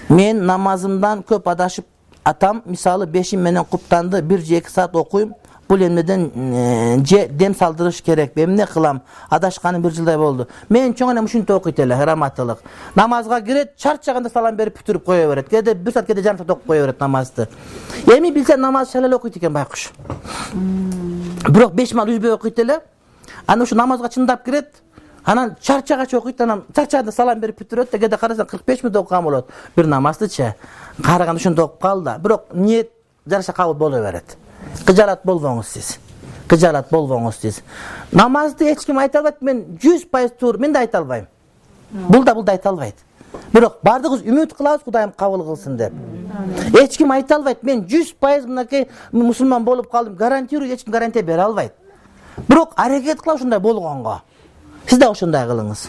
Мен намазымдан көп адашып атам, мисалы 5 менен куптанды, 1 же 2 саат окуйм. Бул эмнеден же дем салдырыш керек. Эмне кылам? Адашканым 1 жылдай болду. Мен чоң эне ушинтип окуйт эле, Раматылык. Намазга кирет, чарчаганда салам берип бүтүрүп кое берет. Кээде 1 саат, кээде жарым саат окуп кое берет намазды. Эми билсе намаз шалал окуйт экен байкуш. Бирок 5 мал үзбөй окуйт эле. Аны ушу намазга чындап кирет. Анан чарчагач окуйт, анан чарчады салам берип бүтүрөт да, кээде карасаң 45 мүнөт окуган болот. Бир намаздычы. Караган ошондо окуп калды да. Бирок ниет жараша кабыл боло берет. Кыжалат болбоңуз сиз. Кыжалат болбоңуз сиз. Намазды эч ким айта албайт, мен 100% туура, мен да айта албайм. Бул да айта албайт. Бирок бардыгыбыз үмүт кылабыз Кудайым кабыл кылсын деп. Эч ким айта албайт, мен 100% мынакей мусулман болуп калдым, гарантирую, эч ким гарантия бере албайт. Бирок аракет кылам ушундай болгонго. Сиз да ошондой кылыңыз.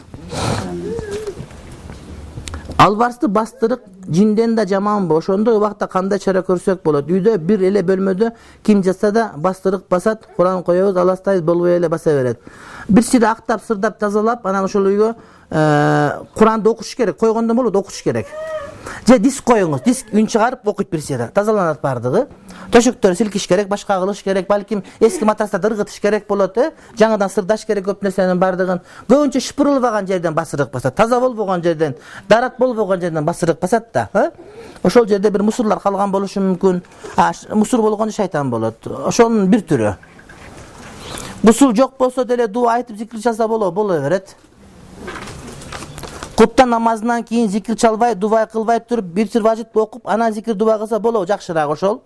Албарсты бастырык жинден да жаманбы. Ошондой убакта кандай чара көрсөк болот? Үйдө бир эле бөлмөдө ким жатса да бастырык басат, Куран коебуз, аластайбыз, болбой эле баса берет. Бир сири актап, сырдап, тазалап, анан ошол үйгө Куранды окуш керек. Койгондон болот, окуш керек. Же диск коюңуз, диск үн чыгарып окуйт бир сири. Тазаланат бардыгы. Төшөктөрү силкиш керек, башка кылыш керек, балким эски матрастарды ыргытыш керек болот, жаңадан сырдаш керек көп нерсенин бардыгын. Көбүнчө шыпырылбаган жерден басырык басат, таза болбогон жерден, дарат болбогон жерден басырык басат да, Ошол жерде бир мусурлар калган болушу мүмкүн. Мусур болгондо шайтан болот. Ошонун бир түрү. Гусул жок болсо деле дуа айтып зикир чалса боло берет. Куптан намазынан кийин зикир чалбай, дуа кылбай туруп, бир сир важит окуп, анан зикир дуа кылса болобу, жакшыраак ошол.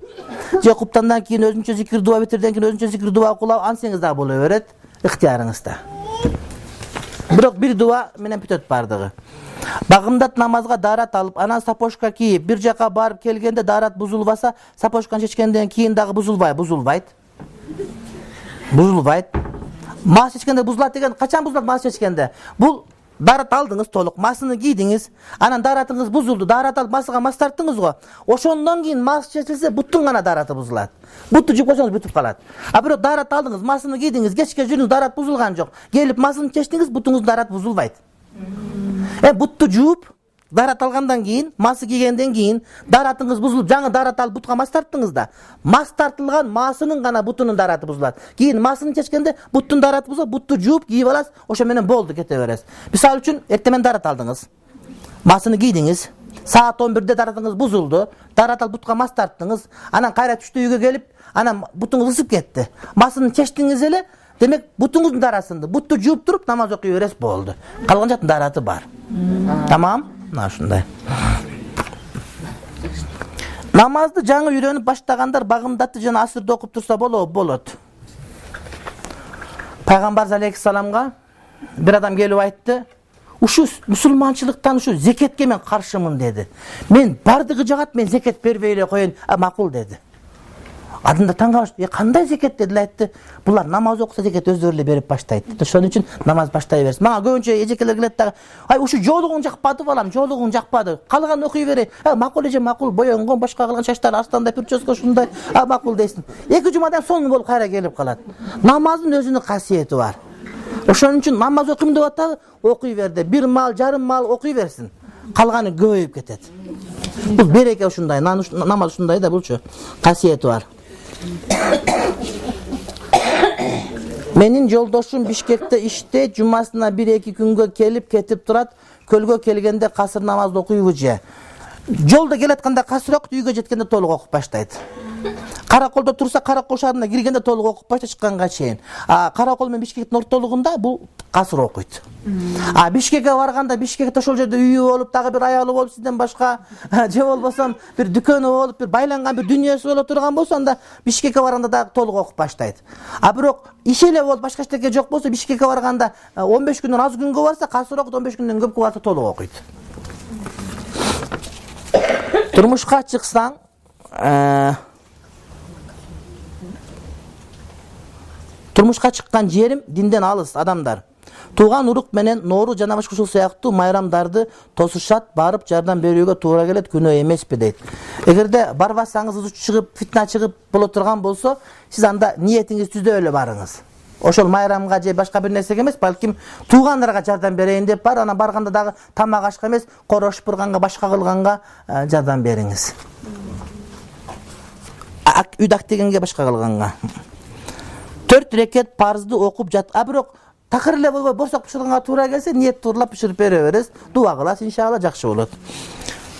Же куптандан кийин өзүнчө зикир дуа битирден кийин өзүнчө зикир дуа окулап ансеңиз да боло берет, ыктыярыңызда. Бирок бир дуа менен бүтөт бардыгы. Багымдат намазга дарат алып, анан сапожка кийип, бир жака барып келгенде дарат бузулбаса, сапожканы чечкенден кийин дагы бузулбайт. Мас чечкенде бузулат деген, качан бузулат мас чечкенде? Бул дарат алдыңыз толук, масыны кийдиңиз, анан даратыңыз бузулду, дарат алып масыга мас тарттыңыз го. Ошондон кийин мас чечилсе, буттун гана дараты бузулат. Бутту жуп койсоңуз бүтүп калат. Бирок дарат алдыңыз, масыны кийдиңиз, кечке жүрүңүз, дарат бузулган жок. Келип масыны чечтиңиз, буттуңуздун дараты бузулбайт. Бутту жууп, дарат алгандан кийин, масы кийгенден кийин, даратыңыз бузулуп, жаңы дарат алып бутка мас тарттыңыз да. Мас тартылган масынын гана буттунун дараты бузулат. Кийин масыны чечкенде буттун дараты бузулат, бутту жууп, кийип аласыз, ошо менен болду, кете бересиз. Мисалы үчүн, эртемен дарат алдыңыз. Масыны кийдиңиз, саат 11-де даратыңыз бузулду, дарат алып бутка мас тарттыңыз, анан кайра түштө үйгө келип, анан бутуңуз ысып кетти. Масыны чечтиңиз эле, демек бутуңуздун дарасынды, бутту жууп туруп намаз окуй бересиз, болду. Калган жактын дараты бар. Тамам? Ушундай. Намазды жаңы үйрөнүп баштагандар багымдатты жана асырды окуп турса болот. Пайгамбар алейхиссаламга бир адам келип айтты, ушу мусулманчылыктан ушу зекетке мен каршымын деди. Мен бардыгы жагат, мен зекет бербей эле коеюн, макул деди. Адамдар таң калышты, кандай зекет деди, айтты. Булар намаз окуса зекет өздөрү эле берип баштайт. Ошон үчүн намаз баштай берсин. Мага көбүнчө эжекелер келет да, ушу жоолугуң жакпады балам, жоолугуң жакпады. Калган окуй берейин. Макул эже, макул, боёнгон, башка кылган чачтар астанда прическа ушундай, макул дейсиң. 2 жумадан соң болуп кайра келип калат. Намаздын өзүнүн касиети бар. Ошон үчүн намаз окуйм деп атабы, окуй берди. Бир мал, жарым мал окуй берсин. Калганы көбөйүп кетет. Бул береке ушундай, намаз ушундай да, булчу касиети бар. Менин жолдошум Бишкекте иштейт, жумасына 1-2 күнгө келип кетип турат. Көлгө келгенде касыр намазды окуйбу же? Жолдо келатканда касыр окуйт, үйгө жеткенде толук окуп баштайт. Караколдо турса, Каракол шаарына киргенде толук окуп баштайт, чыкканга чейин. Каракол менен Бишкектин ортолугунда бул касыр окуйт. Бишкекке барганда, Бишкекте ошол жерде үйү болуп, дагы бир аялы болуп, сизден башка, же болбосо бир дүкөнү болуп, бир байланган бир дүйнөсү боло турган болсо, анда Бишкекке барганда дагы толук окуп баштайт. Бирок иш эле болуп, башка эчтеке жок болсо, Бишкекке барганда 15 күндөн аз күнгө барса, касыр окуйт, 15 күндөн көпкө барса толук окуйт. Турмушка чыксаң, турмушка чыккан жерим динден алыс адамдар. Тууган урук менен ноору жана башка ушул сыяктуу майрамдарды тосушат, барып жардам берүүгө туура келет, күнөө эмеспи дейт. Эгерде барбасаңыз, чыгып, фитна чыгып боло турган болсо, сиз анда ниетиңиз түздө эле барыңыз. Ошол майрамга же башка бир нерсеге эмес, балким туугандарга жардам берейин деп бар, анан барганда дагы тамак ашка эмес, корош бурганга, башка кылганга жардам бериңиз. Үйдө актегенге, башка кылганга. 4 рекет парызды окуп жат. Бирок такыр эле болбой борсок бышырганга туура келсе, ниет тууралап бышырып бере бересиз. Дуа кыласыз, иншалла жакшы болот.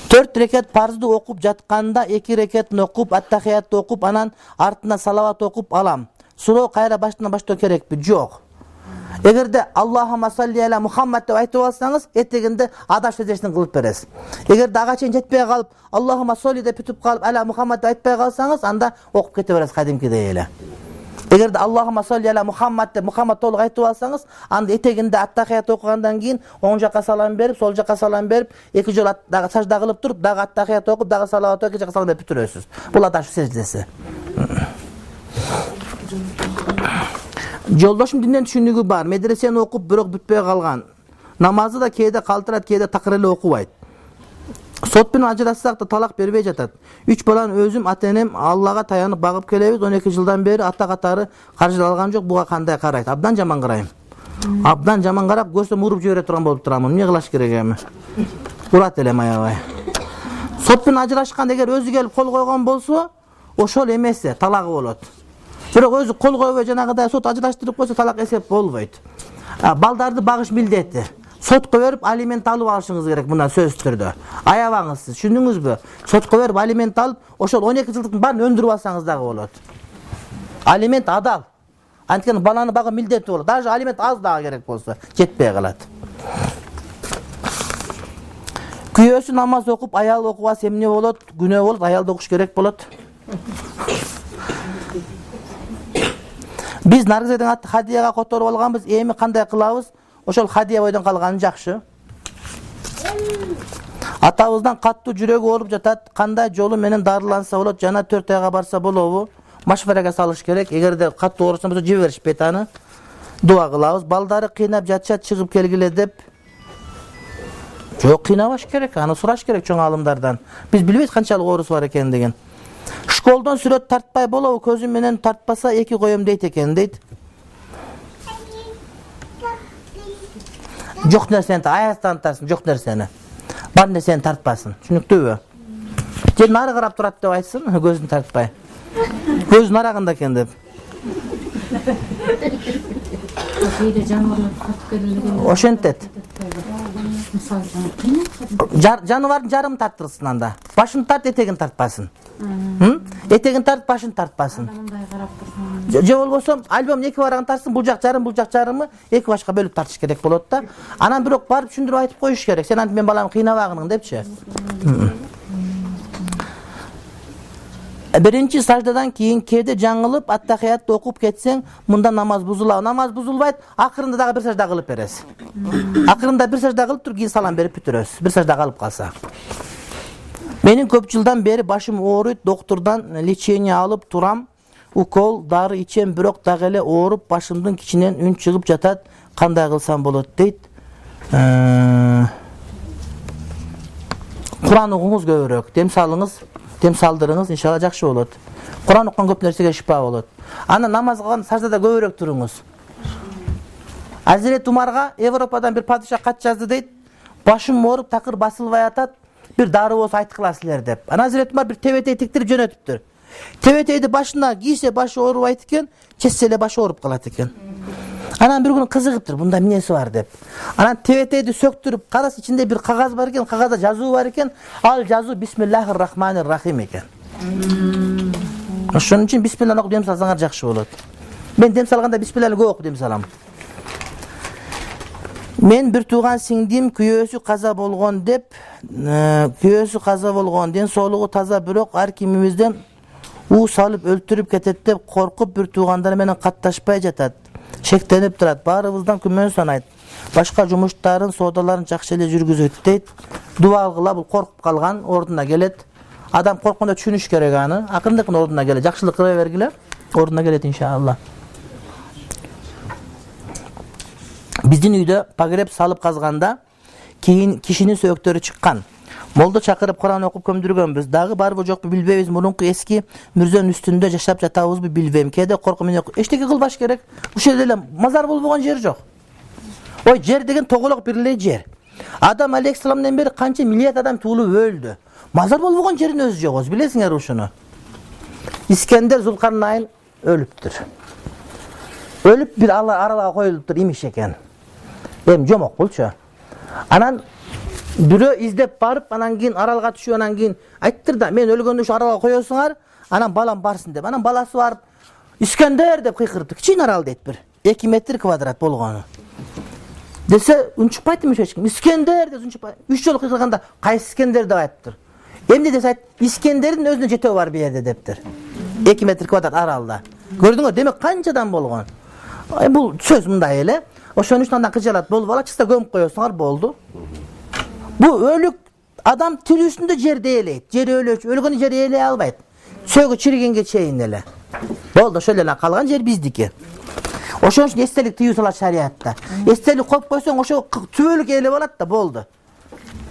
4 рекет парызды окуп жатканда 2 рекетин окуп, аттахиятты окуп, анан артынан салават окуп алам. Суроо кайра баштан баштоо керекпи? Жок. Эгерде Аллахума салли аля Мухаммад деп айтып алсаңыз, этегинде адаш сеждесин кылып бересиз. Эгерде ага чейин жетпей калып, Аллахума салли деп бүтүп калып, аля Мухаммад деп айтпай калсаңыз, анда окуп кете бересиз кадимкидей эле. Эгерде Аллахума салли аля Мухаммад деп Мухаммад толук айтып алсаңыз, анда этегинде ат-тахият окугандан кийин оң жакка салам берип, сол жакка салам берип, эки жолу дагы сажда кылып туруп, дагы ат-тахият окуп, дагы салават окуп, эки жакка салам берип бүтүрөсүз. Бул адаш сеждеси. Жолдошум динден түшүнүгү бар. Медресени окуп, бирок бүтпөй калган. Намазы да кээде калтырат, кээде такыр эле окубайт. Сот менен ажырассак да талак бербей жатат. 3 баланы өзүм ата-энем Аллага таянып багып келебиз. 12 жылдан бери ата катары каржылалган жок. Буга кандай карайт? Абдан жаман карайм. Абдан жаман карап, көрсөм уруп жибере турган болуп турамын. Эмне кылаш керек эми? Урат элем аябай. Сот менен ажырашкан эгер өзү келип кол койгон болсо, ошол эмеси талагы болот. Бирок өзү кол койбой жанагыдай сот ажыраштырып койсо талак эсеп болбойт. Балдарды багыш милдети. Сотко берип алимент алып алышыңыз керек мына сөзсүз түрдө. Аябаңыз сиз, түшүндүңүзбү? Сотко берип алимент алып, ошол 12 жылдыктын баарын өндүрүп алсаңыз дагы болот. Алимент адал. Анткени баланы багуу милдети болот. Даже алимент аз дагы керек болсо, жетпей калат. Күйөөсү намаз окуп, аял окубаса эмне болот? Күнөө болот, аялды окуш керек болот. Биз Наргизайдын аты Хадияга которуп алганбыз. Эми кандай кылабыз? Ошол Хадия бойдон калганы жакшы. Атабыздан каттуу жүрөгү ооруп жатат. Кандай жолу менен дарыланса болот? Жана 4 айга барса болобу? Машварага салыш керек. Эгерде каттуу ооруса болсо жибе беришпейт аны. Дуа кылабыз. Балдары кыйнап жатышат, чыгып келгиле деп. Жок, кыйнабаш керек. Аны сураш керек чоң алымдардан. Биз билбейт канчалык оорусу бар экендигин. Школдон сүрөт тартпай болобу? Көзүм менен тартпаса 2 коем дейт экен дейт. Жок нерсени аястан тартсын, жок нерсени. Бар нерсени тартпасын. Түшүнүктүүбү? Же нары карап турат деп айтсын, көзүн тартпай. Көзүн арагында экен деп. Кейде жануарлар тартып келген. Ошентет. Жаныбардын жарымын тарттырсын анда. Башын тарт, этегин тартпасын. Этегин тарт, башын тартпасын. Мындай карап турсам. Же болбосо альбом 2 барагын тартсын, бул жак жарымы 2 башка бөлүп тартыш керек болот да. Анан бирок барып түшүндүрүп айтып коюш керек. Сен антип мен баламды кыйнабагың депчи. Биринчи саждадан кийин кээде жаңылып ат-тахиятты окуп кетсең, мында намаз бузулат. Намаз бузулбайт, акырында дагы бир сажда кылып бересиз. Акырында бир сажда кылып туруп кийин салам берип бүтүрөсүз. Бир сажда калып калса. Менин көп жылдан бери башым ооруйт, доктурдан лечение алып турам. Укол, дары ичем, бирок дагы эле ооруп, башымдын кичинен үн чыгып жатат. Кандай кылсам болот дейт. Куран окуңуз көбүрөөк, дем салдырыңыз, иншалла жакшы болот. Куран окуган көп нерсеге шифа болот. Аны намаз кылган саждада көбүрөөк туруңуз. Азирет Умарга Европадан бир падыша кат жазды дейт. Башым ооруп, такыр басылбай атат. Bir darı olsa aytıklasılar dep. Ana Hazreti Umar bir teveteyi tiktirip jönötüptür. Teveteydi başına giyse başı orup iken, kessele başı orup kalat iken. Anan bir gün kızıgıptır. Bunda minesi var dep. Anan teveteydi söktürüp, karas içinde bir kagaz var iken, kagazda жазуу var iken, al жазуу Bismillahirrahmanirrahim iken. Şunun için Bismillah okup dem salsaňar jakşı bolat. Ben dem salganda Bismillah'ı көп okup dem salam. Men bir tuğan singdim kүйөөsү kaza bolgon dep, kүйөөsü kaza bolgon, den soğluğu taza bирок ar kimimizden u salıp öldürüp ketet dep korkup bir tuğandar menen kattaşpay jatat. Şektenip turat, barыбыздан күмөн санайт. Başka жумуштарын, соодаların жакшы эле жүргүзөт дейт. Дуа кыла, бул коркуп калган ордуна келет. Адам коркконда түшүнүш керек аны. Акырындыкын ордуна келет. Жакшылык кыла бергиле, ордуна келет иншалла. Биздин үйдө погреб салып казганда кийин кишинин сөөктөрү чыккан. Молду чакырып Куран окуп көмдүргөнбүз. Дагы барбы жокпу билбейбиз. Мурунку эски мүрзөнүн үстүндө жашап жатабызбы билбейм. Кээде коркуп менен эчтеке кылбаш керек. Ушул эле мазар болбогон жер жок. Ой, жер деген тоголок бир эле жер. Адам алейхисаламдан бери канча миллиард адам туулуп өлдү. Мазар болбогон жердин өзү жок, билесиңер ушуну. Искендер Зулкарнайн өлүптүр. Өлүп бир аралга коюлуптур, имиш экен. Эми жомок болчу. Анан бирөө издеп барып, анан кийин аралга түшүп, анан кийин айттыр да, мен өлгөндө ушу аралга коесуңар, анан балам барсын деп. Анан баласы барып, Искендер деп кыйкырды. Кичине арал дейт бир. 2 metr kvadrat болгону. Dese unçukpaytım hiç kim. İskender dese unçukpay. 3 jol kılganda qaysı İskender деп ayttır. Emdi dese İskender'in özüne jete var bir yerde deptir. 2 metr kvadrat aralda. Gördüңөр, demek kançadan болгон. Bu söz mындай эле. Oşon üç andan kıcalat bolup ala çıksa gömüp koyuyorsunlar boldu. Bu ölük adam tiri üstünde yer değileydi. Jeri ölüç, ölgünü jeri eyle albaydı. Sögü çirigenge çeyin ele. Boldu şöyle kalgan yer bizdiki. Oşon üçün estelik tiyusalar şariatta. Estelik koyup koysan oşo tübölük eyle bolat da boldu.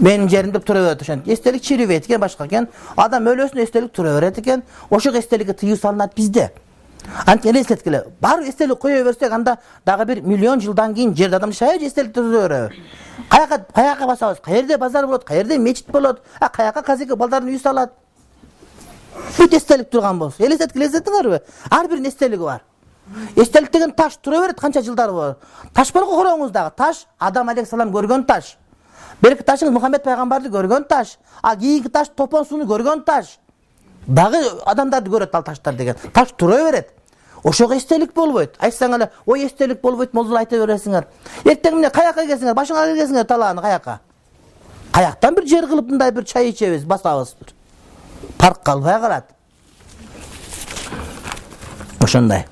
Benim jerimde tura ötüşen. Estelik çiri vetken başkaken adam ölüsünde estelik tura öğretken oşo estelik tiyusalar bizde. Anti ele estetkile. Bar estelik koyu versek anda dağı 1 milyon yıldan keyin jerde adam şayet estelik turuyor. Kayaka basabız. Qayerde bazar bolot, qayerde meçit bolot. Kayaka kazıkı baldarını yüz salat. Büt estelik turgan bolsa. Ele estetkile ezettiңерби? Har birinin esteligi var. Estelik degen taş tura beret kança жылдар var. Taş bolgo koroңuzdağı. Taş Adam aleyhissalam görgön taş. Berki taşın Muhammed peygambарды görgön taş. Kийинки taş Topon sunu görgön taş. Dağı adamdарды görөt al taşlar degen. Taş tura beret. Oşoga estelik bolboyt. Aytsaң эле, ой estelik bolboyt, молдул ayta бересиңер. Эртең эмне каяка келсиңер, башыңа келсиңер талааны каяка. Каяктан bir жер кылып мындай bir чай ичебиз, басабыз. Парк калбай калат. Ошондой.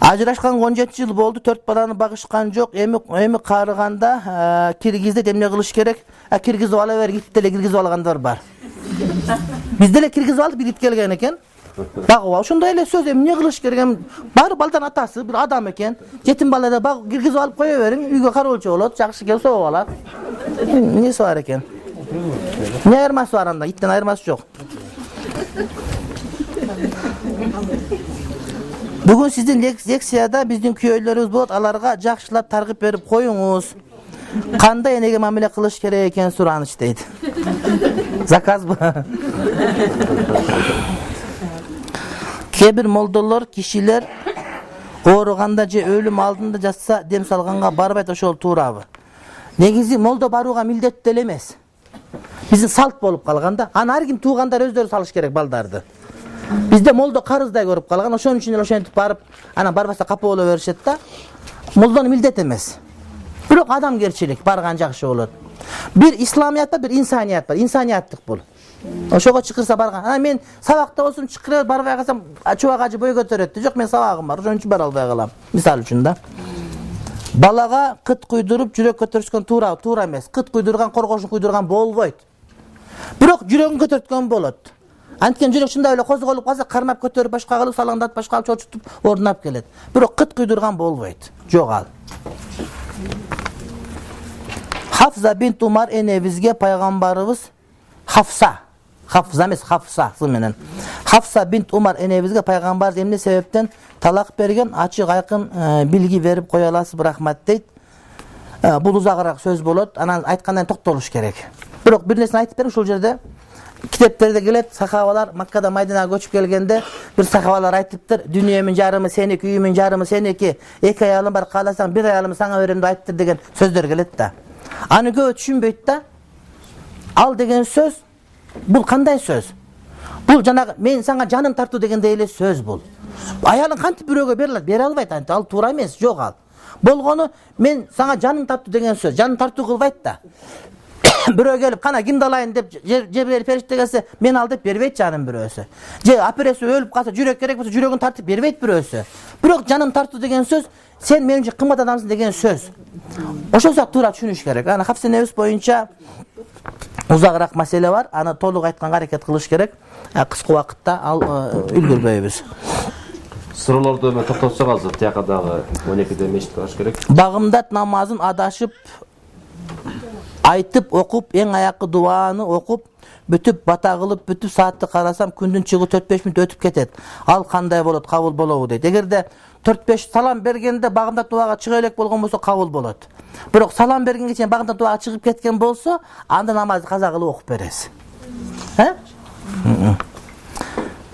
Ажырашкан 17 жыл болду, 4 баланы багышкан жок. Эми карыганда Киргизде демне кылыш керек. Киргизип ала бер, гитте эле киргизип алгандар бар. Bizde de kirgiz aldık bir git gelgen eken. Bak o şunda ele söz emne kılış gereken bari baldan atası bir adam eken. Yetim balada bak kirgiz alıp koyuverin. Uyga karolçu olur. Jakşı gelse o alar. Ne var eken? Ne ayırması var anda? İtten ayırması yok. Bugün sizin leksiyada bizim köylülerimiz болады. Alarga jakşılap targıp verip koyunuz. Kандай enege mamile kılış gerek eken suranış deydi. Zakaz bu. Kebir moldalar kişiler oğruganda je ölüm aldığında жатса dem salganga barbayt oşol tuurabı. Negizi molda baruga mildet elemez. Bizim salt bolup kalganda, ana har kim tuğandar özdörü salış gerek baldardı. Bizde molda karızday görüp kalgan, oşon üçün oşentip barıp ana barbasa kapı olu verişet da moldаны mildet emez. Bирок адамгерчилик барган жакшы болот. Bir İslamiyat var, bir insaniyat var. İnsaniyatlık bul. Oşoga çıkırsa bargan. Men sabakta olsun çıkırır barbaya kalsam çuvağa acı boy götürüttü. Yok men sabagım var. Onun için bar albaya kalam. Misal üçün da. Balaga kıt kuydurup jürek götürüşken tuğra emes. Kıt kuydurgan, korgoşun kuydurgan bolboyt. Bирок jüregin götürtken bolot. Antken jürek şunda öyle kozgolup kalsa karnap götürüp başka kılıp salangdat başka alıp çoğutup ornap gelet. Bирок kıt kuydurgan bolboyt. Jogal. Hafsa bint Umar enevizge paygambarımız Hafsa emes Hafsa menen. Hafsa bint Umar enevizge paygambar emne sebepten talak bergen açık aykın bilgi verip koya alasız rahmat deyt. Bul uzagırak söz bolot. Anan aytkandan toktoluş gerek. Bирок bir nesini aytıp berim şol jerde kitaplarda gelet sahavalar Makka'da Maydanaga göçüp gelgende bir sahavalar aytıptır. Dünyemin jarımı seneki, üyümün jarımı seneki. 2 ayalım bar kalasan 1 ayalımı sana verim de aytıptır degen sözler gelet da. Anı göğe düşünbeyt da al degen söz bul kanday söz. Bul jana men sana canım tartı degen deyle söz bul. Ayalın kantip büröge bere albayt anti al tuura emes jok al. Bolgonu men sana canım tartı degen söz. Canım tartı kılbayt da. Bürö gelip kana kimdi alayın dep Cebrail perişte gelse men al dep berbeyt canım bürösü. Aperesi ölüp kalsa jürek gerek bolsa jüregin tartıp berbeyt bürösü. Bирок canım tartı degen söz sen menimce kımmat adamsın degen söz. Oşo zat tuura düşünüş gerek. Ana Hafsa nevs boyunca uzagırak mesele var. Ana toluk aytkan hareket kılış gerek. Kıskı vakıtta al ülgürbeyibiz. Sıralarda hemen toktotsak azır. Tiyakadağı 12'de meşit kılış gerek. Bağımdat namazın adaşıp aytıp okup en ayakı duanı okup бүтүп бата кылып бүтүп saatты карасам күндүн чыгуу 4-5 мүнөт өтүп кетет. Ал кандай болот, кабыл болобу дейт. Эгерде 4-5 салам бергенде багымдат дуага чыга элек болгон болсо кабыл болот. Бирок салам бергенге чейин багымдат дуага чыгып кеткен болсо, анда намазды каза кылып окуп бересиз.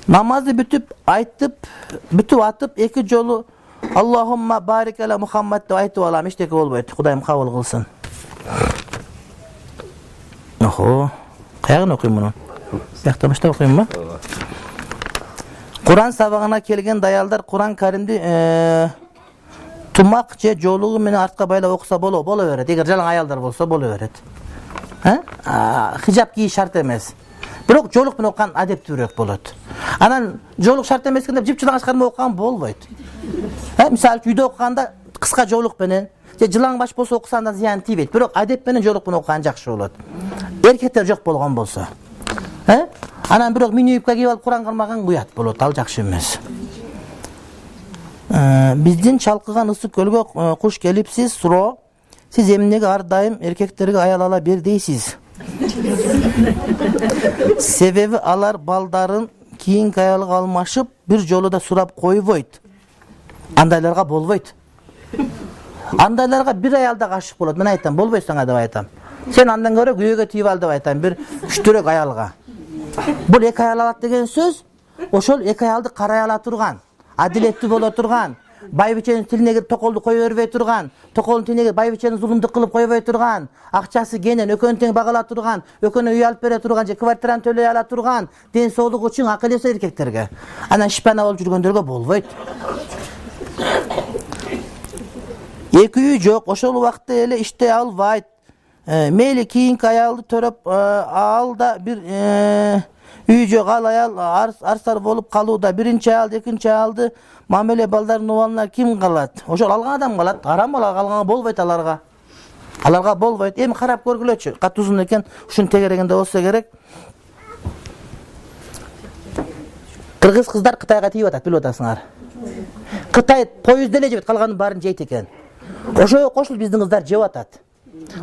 Namazı бүтүп айтып, бүтүп atıp 2 жолу Allahumma barik ala Muhammed деп айтып алам, эчтеке болбойт. Кудайым кабыл кылсын. Oho. Kayağını okuyayım bunu. Yakta başta okuyayım mı? Kur'an sabagına kelgen dayalдар Kur'an Karimdi tumak же жолугу менен артка байлап окуса боло берет. Эгер жалаң аялдар болсо боло берет. Хижап кийиш шарт эмес. Бирок жолук менен окуган адептүүрөөк болот. Анан жолук шарт эмес экен деп жыпчылаң ачкарма окуган болбойт. Мисалы үйдө окуганда кыска жолук менен же жылаң баш болсо окусаң да зыян тийбейт. Бирок адеп менен жолук менен окуган жакшы болот. Эркектер жок болгон болсо. Анан бирок мини юбка кийип алып Куран кылмаган уят болот. Ал жакшы эмес. Биздин чалкыган ысык көлгө куш келипсиз суроо. Сиз эмнеге ар дайым эркектерге аял ала бер дейсиз? Себеби алар балдарын кийинки аялга алмашып бир жолу да сурап койбойт. Андайларга болбойт. Андайларга бир аялда гашык болот. Мен айтам, болбойт сага деп айтам. Сен андан көрө күйөөгө тийип ал деп айтам, бир күчтүүрөөк аялга. Бул эки аял алат деген сөз, ошол эки аялды карай ала турган, адилеттүү боло турган, байбиченин тилине токолду кое бербей турган, токолдун тилине байбиченин зулумдук кылып койбой турган, акчасы кенен экөөнү тең багала турган, экөөнү үй алып бере турган же квартираны төлөй ала турган, ден соолугу үчүн акыл эсе эркектерге. Анан шпана болуп жүргөндөргө болбойт. Эки үй жок, ошол убакта эле иштей албайт. Мейли кийинки аялды төрөп ал да бир үй жок, ал аял арсар болуп калууда. Биринчи аялды, экинчи аялды мамиле балдардын убалына ким калат? Ошол алган адам калат. Арам алганга болбойт аларга. Аларга болбойт. Эми карап көргүлөчү. Кат узун экен, ушун тегерегенде болсо керек. Кыргыз кыздар Кытайга тийип атат, билип атасыңар. Кытай поездде эле жебет, калганын баарын жейт экен. Ошого кошулуп биздин кыздар жеп атат.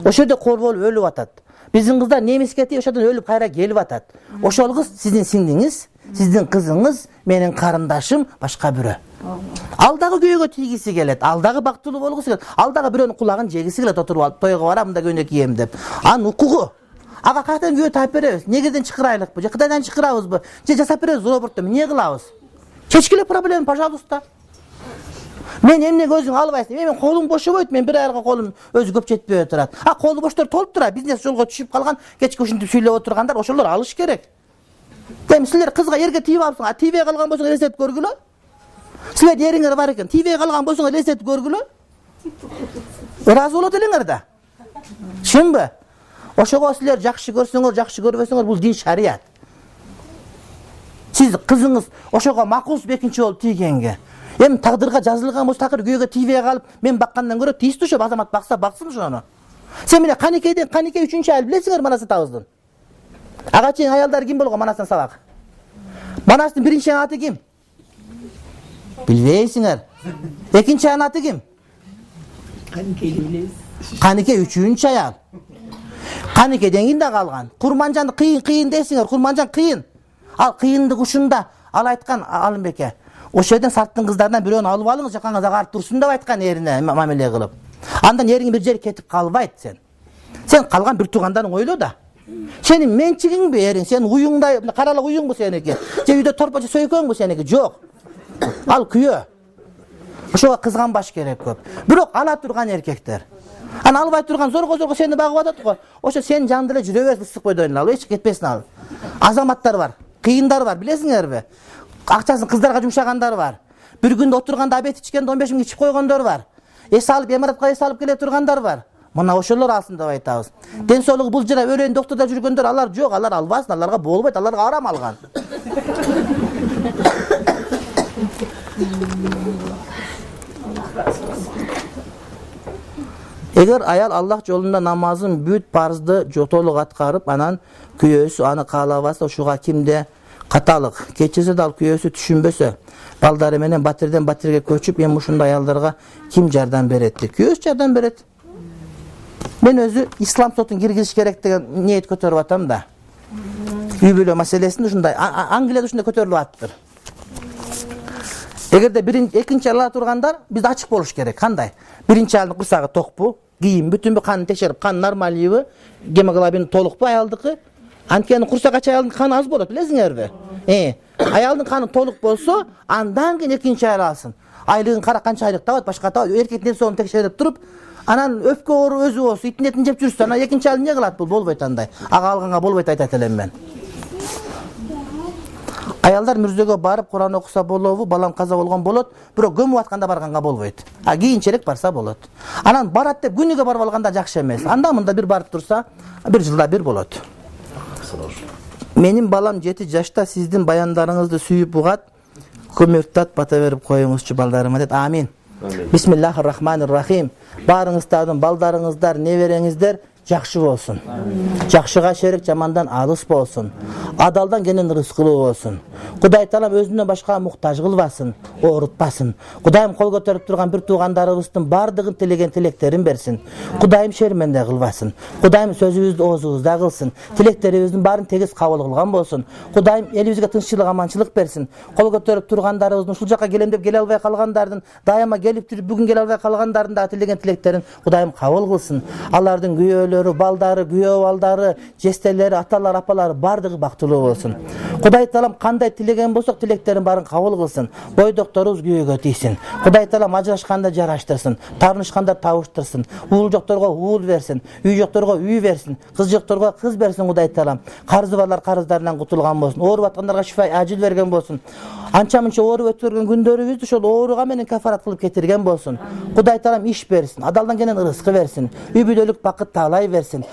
Ошо жерде кор болуп өлүп атат. Биздин кыздар немиске тийип ошодон өлүп кайра келип атат. Ошол кыз сиздин сиңдиңиз, сиздин кызыңыз, менин карындашым, башка бирөө. Ал дагы күйөөгө тийгиси келет, ал дагы бактылуу болгусу келет, ал дагы бирөөнүн кулагын жегиси келет, отуруп алып тойго барам, мында көйнөк кийем деп. Анын укугу. Ага кайтадан күйөө таап беребиз. Негеден чакырайлыкпы, же Кытайдан чакырабызбы, же жасап беребиз роботто, эмне кылабыз? Чечкиле проблема, пожалуйста. Мен эмнеге өзүң албайсың? Менин колум бошобойт, мен бир аялга колум өзү көп жетпей турат. Колу боштор толуп турат, бизнес жолго түшүп калган, кечке ушинтип сүйлөп отургандар, ошолор алыш керек. Эми силер кызга эрге тийип алыпсыңар, тийбей калган болсоң элестетип көргүлө. Силер эриңер бар экен, тийбей калган болсоң элестетип көргүлө. Ыраазы болот элеңер да. Чынбы? Ошого силер жакшы көрсөңөр, жакшы көрбөсөңөр, бул дин шарият. Сиз кызыңыз ошого макулсуз экинчи болуп тийгенге. Эми тагдырга жазылган болсо такыр күйөөгө тийбей калып, мен баккандан көрө тийиштүү ошо азамат бакса баксын ошону. Сен менен канекей үчүнчү айыл билесиңер Манас атабыздын. Ага чейин аялдар ким болгон Манастан сабак? Манастын биринчи аты ким? Билбейсиңер. Экинчи аты ким? Канекейди билебиз. Канекей үчүнчү аял. Канекейден кийин да калган. Курманжанды кыйын дейсиңер, Курманжан кыйын. Ал кыйындык ушунда. Ал айткан Алымбеке. Ошол жерден сарттын кыздарынан бирөөнү алып алыңыз, жакаңызга карап турсун деп айткан эрине мамиле кылып. Андан эриң бир жери кетип калбайт сен. Сен калган бир туугандарың ойло да. Сенин менчигиңби эриң? Сен уюңдай, каралык уюңбу сеники? Же үйдө торпочо сөйкөңбү сеники? Жок. Ал күйөө. Ошого кызганбаш керек көп. Бирок ала турган эркектер. Аны албай турган зорго сени багып атат го. Ошо сен жанында эле жүрө бер, ысык бойдон ал, эч кетпесин ал. Азаматтар бар, кыйындар бар, билесиңерби? Акчасын кыздарга жумшагандар бар. Бир күндө отурганда абет ичкенде 15 миң ичип койгондор бар. Эс алып эмаратка эс алып келе тургандар бар. Мына ошолор алсын деп айтабыз. Ден соолугу булжырап өлөйүн доктурда жүргөндөр алар жок, алар албасын, аларга болбойт, аларга арам алган. Эгер аял Аллах жолунда намазын бүт парызды толук аткарып, анан күйөөсү аны каалабаса, ушуга кимде каталык кечесе да ал күйөөсү түшүнбөсө, балдары менен батирден батирге көчүп, эми ушундай аялдарга ким жардам берет? Күйөөсү жардам берет. Мен өзү ислам сотун киргизиш керек деген ниет көтөрүп атам да. Үй бүлө маселесинде ушундай, Англияда ушундай көтөрүлүп аттыр. Эгерде экинчи ала тургандар бизде ачык болуш керек. Кандай? Биринчи аялдын курсагы токпу, кийим бүтүнбү, канын текшерип, кан нормалбы, гемоглобин толукпу аялдыкы? Анткени курсак ач аялдын каны аз болот, билесиңерби? Аялдын каны толук болсо, андан кийин экинчи аял алсын. Айлыгын кара канча айлык табат, башка табат, эркектин соонун текшерип туруп, анан өпкө оору өзү болсо, иттин этин жеп жүрсө, анан экинчи аял эмне кылат? Бул болбойт андай. Ага алганга болбойт айтат элем мен. Аялдар мүрзөгө барып Куран окуса болобу, балам каза болгон болот, бирок көмүп атканда барганга болбойт. Кийинчерээк барса болот. Анан барат деп күнүгө барып алганда жакшы эмес. Анда мында бир барып турса, бир жылда бир болот. Менин балам 7 жашта, сиздин баяндарыңызды сүйүп угат. Көмөктат бата берип коюңузчу балдарыма дейт. Амин. Бисмиллахир-рахманир-рахим. Барыңыздардын балдарыңыздар, небереңиздер жакшы болсун. Жакшыга шерик, жамандан алыс болсун. Адалдан кенен рызкылуу болсун. Кудай Таалам өзүнөн башка муктаж кылбасын, оорутпасын. Кудайым кол көтөрүп турган бир туугандарыбыздын бардыгын тилеген тилектерин берсин. Кудайым шерменде кылбасын. Кудайым сөзүбүздү оозубузда кылсын. Тилектерибиздин баарын тегиз кабыл кылган болсун. Кудайым элибизге тынччылык, аманчылык берсин. Кол көтөрүп тургандарыбыздын, ушул жака келем деп келе албай калгандардын, дайыма келип жүрүп бүгүн келе албай калгандардын да тилеген тилектерин Кудайым кабыл кылсын. Алардын күйөөлөрү, балдары, күйөө балдары, жестелери, аталар, апалары бардыгы бактылуу болсун. Кудай Таалам кандай тилеген болсок, тилектерин баарын кабыл кылсын. Бойдокторубуз күйөөгө тийсин. Кудай Таалам ажырашканда жараштырсын, таарынышканда табыштырсын. Уул жокторго уул берсин, үй жокторго үй берсин, кыз жокторго кыз берсин. Кудай Таалам карызы барлар карыздарынан кутулган болсун. Ооруп аткандарга шифа ажил берген болсун. Анча-мынча ооруп өткөргөн күндөрүбүздү ошол ооруга менен кафарат кылып кетирген болсун. Кудай Таалам иш берсин, адалдан кенен рызкы берсин, үй бүлөлүк бакыт таалай берсин.